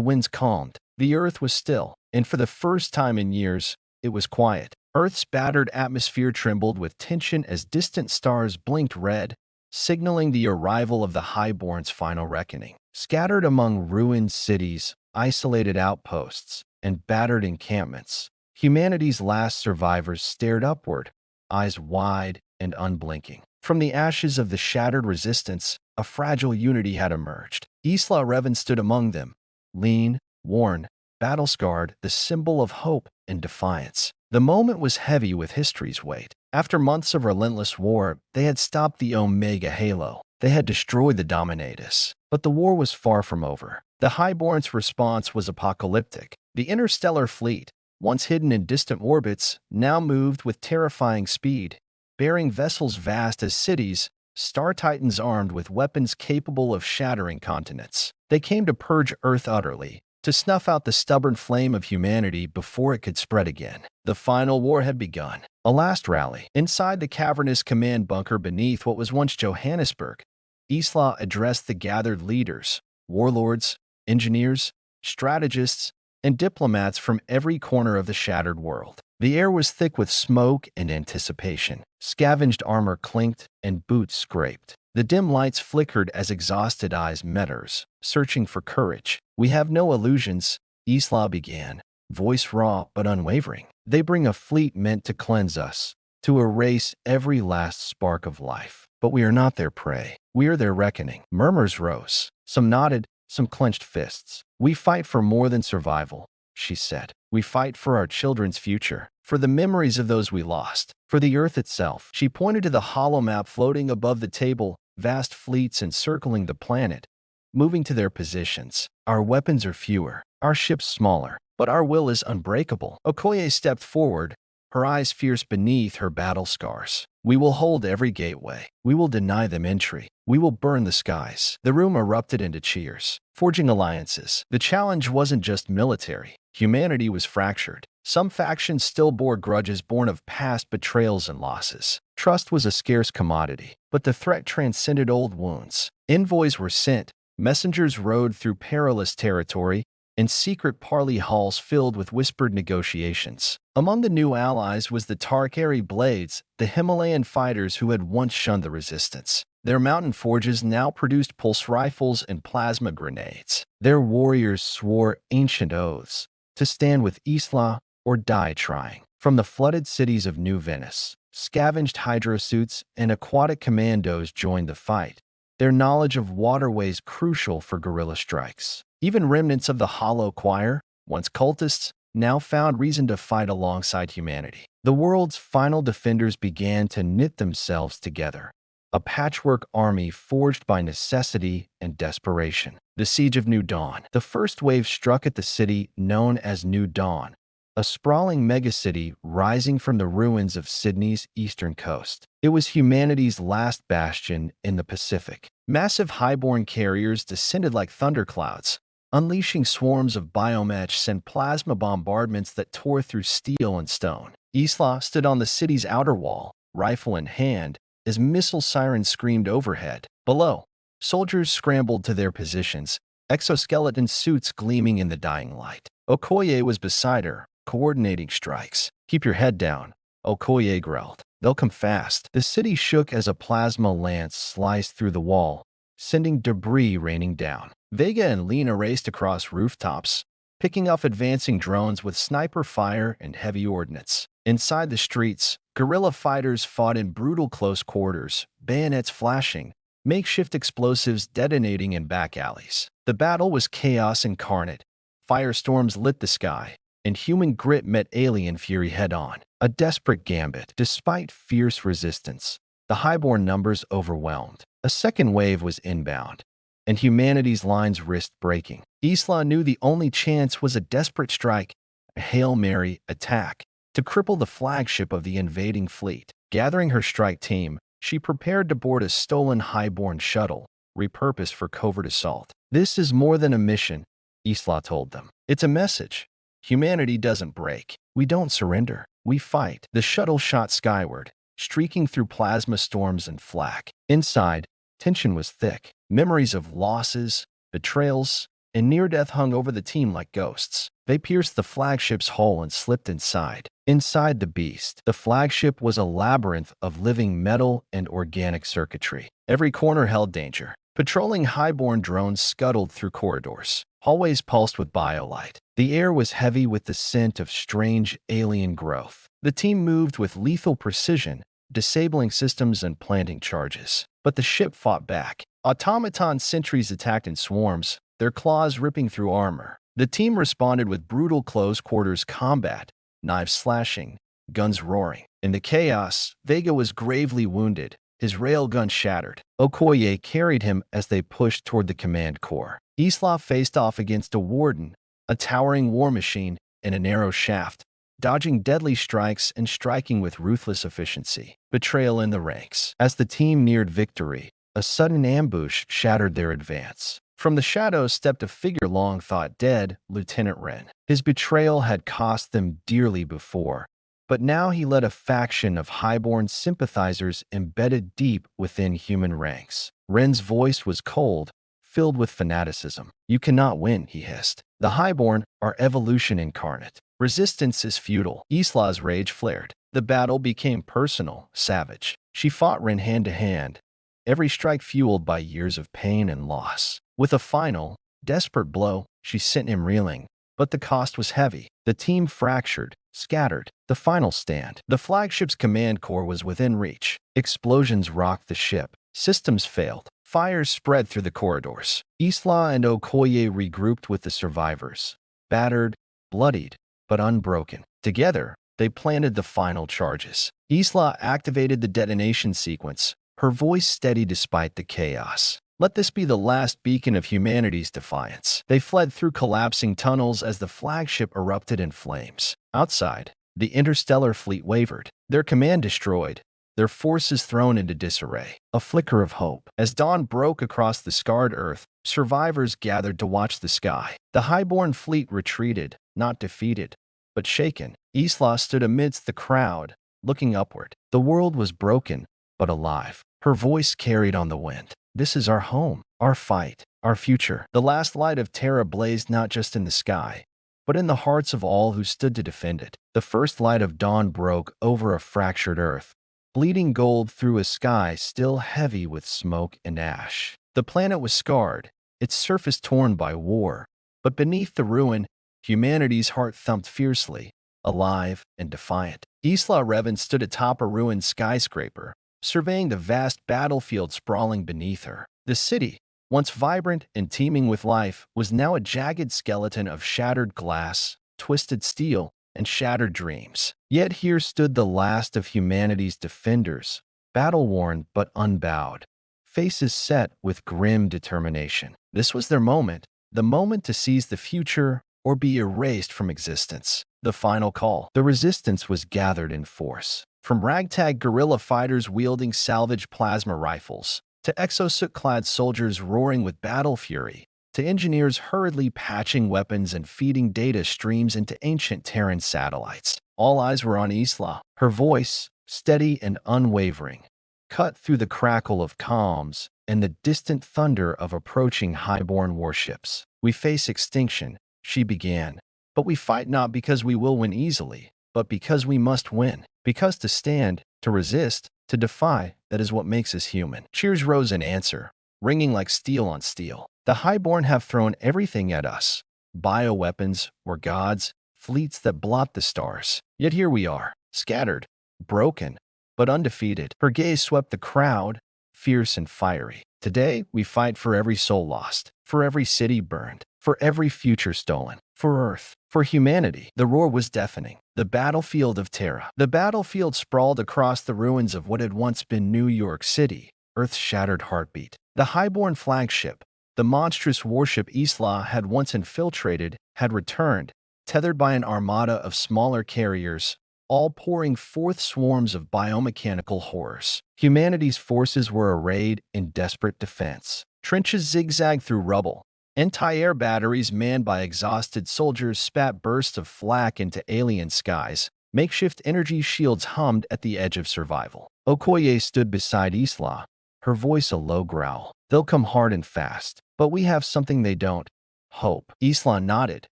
[SPEAKER 1] winds calmed. The earth was still, and for the first time in years, it was quiet. Earth's battered atmosphere trembled with tension as distant stars blinked red, signaling the arrival of the Highborn's final reckoning. Scattered among ruined cities, isolated outposts, and battered encampments, humanity's last survivors stared upward, eyes wide and unblinking. From the ashes of the shattered resistance, a fragile unity had emerged. Isla Revan stood among them, lean, worn, battle-scarred, the symbol of hope and defiance. The moment was heavy with history's weight. After months of relentless war, they had stopped the Omega Halo. They had destroyed the Dominatus. But the war was far from over. The Highborn's response was apocalyptic. The interstellar fleet, once hidden in distant orbits, now moved with terrifying speed, bearing vessels vast as cities, Star Titans armed with weapons capable of shattering continents. They came to purge Earth utterly, to snuff out the stubborn flame of humanity before it could spread again. The final war had begun. A last rally. Inside the cavernous command bunker beneath what was once Johannesburg, Isla addressed the gathered leaders, warlords, engineers, strategists, and diplomats from every corner of the shattered world. The air was thick with smoke and anticipation. Scavenged armor clinked and boots scraped. The dim lights flickered as exhausted eyes met hers, searching for courage. "We have no illusions," Isla began, voice raw but unwavering. "They bring a fleet meant to cleanse us, to erase every last spark of life. But we are not their prey. We are their reckoning." Murmurs rose. Some nodded, some clenched fists. "We fight for more than survival," she said. "We fight for our children's future, for the memories of those we lost, for the Earth itself." She pointed to the hollow map floating above the table, vast fleets encircling the planet, moving to their positions. "Our weapons are fewer, our ships smaller, but our will is unbreakable." Okoye stepped forward, her eyes fierce beneath her battle scars. "We will hold every gateway. We will deny them entry. We will burn the skies." The room erupted into cheers, forging alliances. The challenge wasn't just military. Humanity was fractured. Some factions still bore grudges born of past betrayals and losses. Trust was a scarce commodity, but the threat transcended old wounds. Envoys were sent, messengers rode through perilous territory, and secret parley halls filled with whispered negotiations. Among the new allies was the Tarkari Blades, the Himalayan fighters who had once shunned the resistance. Their mountain forges now produced pulse rifles and plasma grenades. Their warriors swore ancient oaths to stand with Isla or die trying. From the flooded cities of New Venice, scavenged hydrosuits and aquatic commandos joined the fight, their knowledge of waterways crucial for guerrilla strikes. Even remnants of the Hollow Choir, once cultists, now found reason to fight alongside humanity. The world's final defenders began to knit themselves together, a patchwork army forged by necessity and desperation. The Siege of New Dawn. The first wave struck at the city known as New Dawn, a sprawling megacity rising from the ruins of Sydney's eastern coast. It was humanity's last bastion in the Pacific. Massive highborne carriers descended like thunderclouds, unleashing swarms of biomatch and plasma bombardments that tore through steel and stone. Isla stood on the city's outer wall, rifle in hand, as missile sirens screamed overhead. Below, soldiers scrambled to their positions, exoskeleton suits gleaming in the dying light. Okoye was beside her, coordinating strikes. "Keep your head down," Okoye growled. "They'll come fast." The city shook as a plasma lance sliced through the wall, sending debris raining down. Vega and Lena raced across rooftops, picking off advancing drones with sniper fire and heavy ordnance. Inside the streets, guerrilla fighters fought in brutal close quarters, bayonets flashing, makeshift explosives detonating in back alleys. The battle was chaos incarnate. Firestorms lit the sky, and human grit met alien fury head-on. A desperate gambit. Despite fierce resistance, the highborn numbers overwhelmed. A second wave was inbound, and humanity's lines risked breaking. Isla knew the only chance was a desperate strike, a Hail Mary attack, to cripple the flagship of the invading fleet. Gathering her strike team, she prepared to board a stolen highborn shuttle, repurposed for covert assault. "This is more than a mission," Isla told them. "It's a message. Humanity doesn't break. We don't surrender. We fight." The shuttle shot skyward, streaking through plasma storms and flak. Inside, tension was thick. Memories of losses, betrayals, and near-death hung over the team like ghosts. They pierced the flagship's hull and slipped inside. Inside the beast, the flagship was a labyrinth of living metal and organic circuitry. Every corner held danger. Patrolling highborne drones scuttled through corridors. Hallways pulsed with biolight. The air was heavy with the scent of strange alien growth. The team moved with lethal precision, disabling systems and planting charges. But the ship fought back. Automaton sentries attacked in swarms, their claws ripping through armor. The team responded with brutal close-quarters combat, knives slashing, guns roaring. In the chaos, Vega was gravely wounded, his railgun shattered. Okoye carried him as they pushed toward the command core. Isla faced off against a warden, a towering war machine in a narrow shaft, dodging deadly strikes and striking with ruthless efficiency. Betrayal in the ranks. As the team neared victory, a sudden ambush shattered their advance. From the shadows stepped a figure long thought dead, Lieutenant Wren. His betrayal had cost them dearly before, but now he led a faction of highborn sympathizers embedded deep within human ranks. Wren's voice was cold, filled with fanaticism. "You cannot win," he hissed. "The Highborn are evolution incarnate. Resistance is futile." Isla's rage flared. The battle became personal, savage. She fought Ren hand to hand, every strike fueled by years of pain and loss. With a final, desperate blow, she sent him reeling. But the cost was heavy. The team fractured, scattered. The final stand. The flagship's command core was within reach. Explosions rocked the ship. Systems failed. Fires spread through the corridors. Isla and Okoye regrouped with the survivors. Battered, bloodied, but unbroken. Together, they planted the final charges. Isla activated the detonation sequence, her voice steady despite the chaos. "Let this be the last beacon of humanity's defiance." They fled through collapsing tunnels as the flagship erupted in flames. Outside, the interstellar fleet wavered, their command destroyed, their forces thrown into disarray. A flicker of hope. As dawn broke across the scarred Earth, survivors gathered to watch the sky. The highborn fleet retreated, not defeated, but shaken. Isla stood amidst the crowd, looking upward. The world was broken, but alive. Her voice carried on the wind. "This is our home, our fight, our future." The last light of Terra blazed not just in the sky, but in the hearts of all who stood to defend it. The first light of dawn broke over a fractured Earth, bleeding gold through a sky still heavy with smoke and ash. The planet was scarred, its surface torn by war, but beneath the ruin, humanity's heart thumped fiercely, alive and defiant. Isla Revan stood atop a ruined skyscraper, surveying the vast battlefield sprawling beneath her. The city, once vibrant and teeming with life, was now a jagged skeleton of shattered glass, twisted steel, and shattered dreams. Yet here stood the last of humanity's defenders, battle-worn but unbowed, faces set with grim determination. This was their moment, the moment to seize the future or be erased from existence. The final call. The resistance was gathered in force. From ragtag guerrilla fighters wielding salvage plasma rifles, to exosuit-clad soldiers roaring with battle fury, to engineers hurriedly patching weapons and feeding data streams into ancient Terran satellites. All eyes were on Isla. Her voice, steady and unwavering, cut through the crackle of comms and the distant thunder of approaching highborn warships. "We face extinction," she began, "but we fight not because we will win easily, but because we must win. Because to stand, to resist, to defy, that is what makes us human." Cheers rose in answer, ringing like steel on steel. "The highborn have thrown everything at us. Bioweapons, or gods, fleets that blot the stars. Yet here we are, scattered, broken, but undefeated." Her gaze swept the crowd, fierce and fiery. "Today, we fight for every soul lost, for every city burned, for every future stolen, for Earth, for humanity." The roar was deafening. The battlefield of Terra. The battlefield sprawled across the ruins of what had once been New York City, Earth's shattered heartbeat. The highborn flagship, the monstrous warship Isla had once infiltrated, had returned, tethered by an armada of smaller carriers, all pouring forth swarms of biomechanical horrors. Humanity's forces were arrayed in desperate defense. Trenches zigzagged through rubble. Anti-air batteries manned by exhausted soldiers spat bursts of flak into alien skies. Makeshift energy shields hummed at the edge of survival. Okoye stood beside Isla, her voice a low growl. "They'll come hard and fast, but we have something they don't: hope." Isla nodded,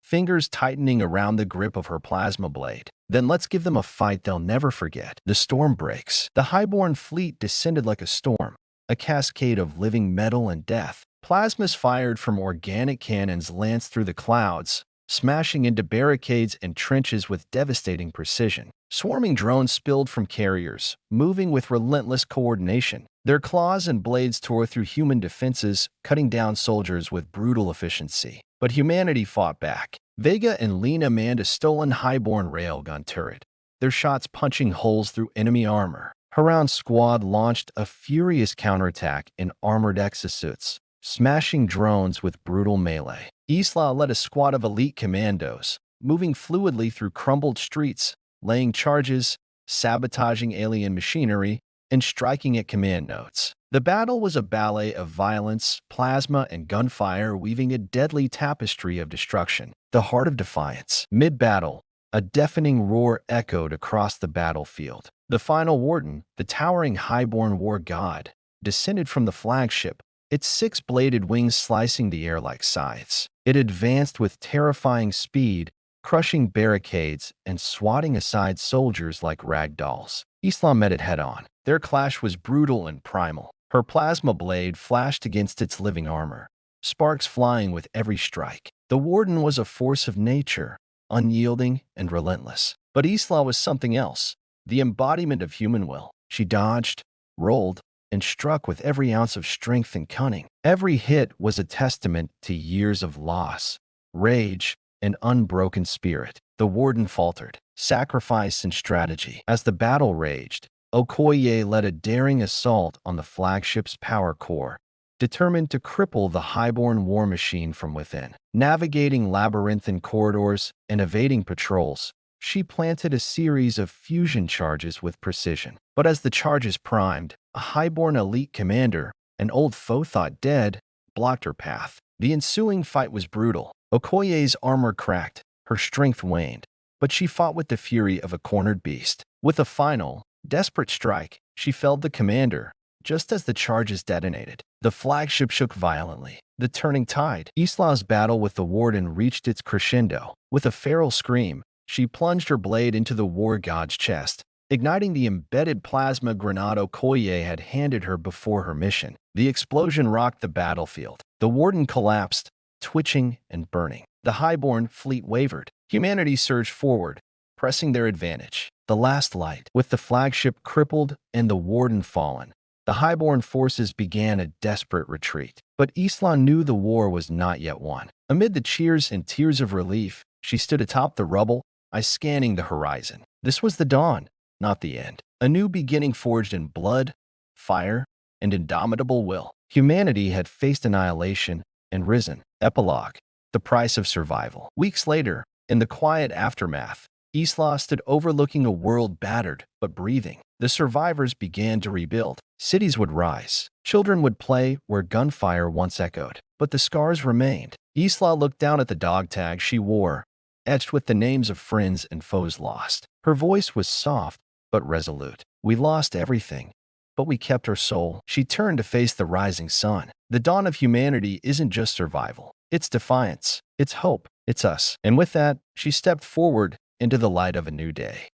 [SPEAKER 1] fingers tightening around the grip of her plasma blade. "Then let's give them a fight they'll never forget." The storm breaks. The highborn fleet descended like a storm, a cascade of living metal and death. Plasmas fired from organic cannons lanced through the clouds, smashing into barricades and trenches with devastating precision. Swarming drones spilled from carriers, moving with relentless coordination. Their claws and blades tore through human defenses, cutting down soldiers with brutal efficiency. But humanity fought back. Vega and Lena manned a stolen highborn railgun turret, their shots punching holes through enemy armor. Haran's squad launched a furious counterattack in armored exosuits, smashing drones with brutal melee. Isla led a squad of elite commandos, moving fluidly through crumbled streets, laying charges, sabotaging alien machinery, and striking at command nodes. The battle was a ballet of violence, plasma, and gunfire weaving a deadly tapestry of destruction. The heart of defiance. Mid-battle, a deafening roar echoed across the battlefield. The final warden, the towering highborn war god, descended from the flagship, its six-bladed wings slicing the air like scythes. It advanced with terrifying speed, crushing barricades and swatting aside soldiers like rag dolls. Islam met it head-on. Their clash was brutal and primal. Her plasma blade flashed against its living armor, sparks flying with every strike. The Warden was a force of nature, unyielding and relentless. But Isla was something else, the embodiment of human will. She dodged, rolled, and struck with every ounce of strength and cunning. Every hit was a testament to years of loss, rage, and unbroken spirit. The Warden faltered, sacrifice and strategy. As the battle raged, Okoye led a daring assault on the flagship's power core, determined to cripple the highborn war machine from within. Navigating labyrinthine corridors and evading patrols, she planted a series of fusion charges with precision. But as the charges primed, a highborn elite commander, an old foe thought dead, blocked her path. The ensuing fight was brutal. Okoye's armor cracked, her strength waned, but she fought with the fury of a cornered beast. With a final, desperate strike, she felled the commander, just as the charges detonated. The flagship shook violently. The turning tide. Isla's battle with the Warden reached its crescendo. With a feral scream, she plunged her blade into the war god's chest, igniting the embedded plasma grenade Okoye had handed her before her mission. The explosion rocked the battlefield. The Warden collapsed, twitching and burning. The highborn fleet wavered. Humanity surged forward, pressing their advantage. The last light. With the flagship crippled and the Warden fallen, the highborn forces began a desperate retreat. But Isla knew the war was not yet won. Amid the cheers and tears of relief, she stood atop the rubble, eyes scanning the horizon. This was the dawn, not the end. A new beginning forged in blood, fire, and indomitable will. Humanity had faced annihilation and risen. Epilogue. The price of survival. Weeks later, in the quiet aftermath, Isla stood overlooking a world battered but breathing. The survivors began to rebuild. Cities would rise. Children would play where gunfire once echoed. But the scars remained. Isla looked down at the dog tag she wore, etched with the names of friends and foes lost. Her voice was soft but resolute. We lost everything, but we kept our soul. She turned to face the rising sun. The dawn of humanity isn't just survival. It's defiance. It's hope. It's us. And with that, she stepped forward into the light of a new day.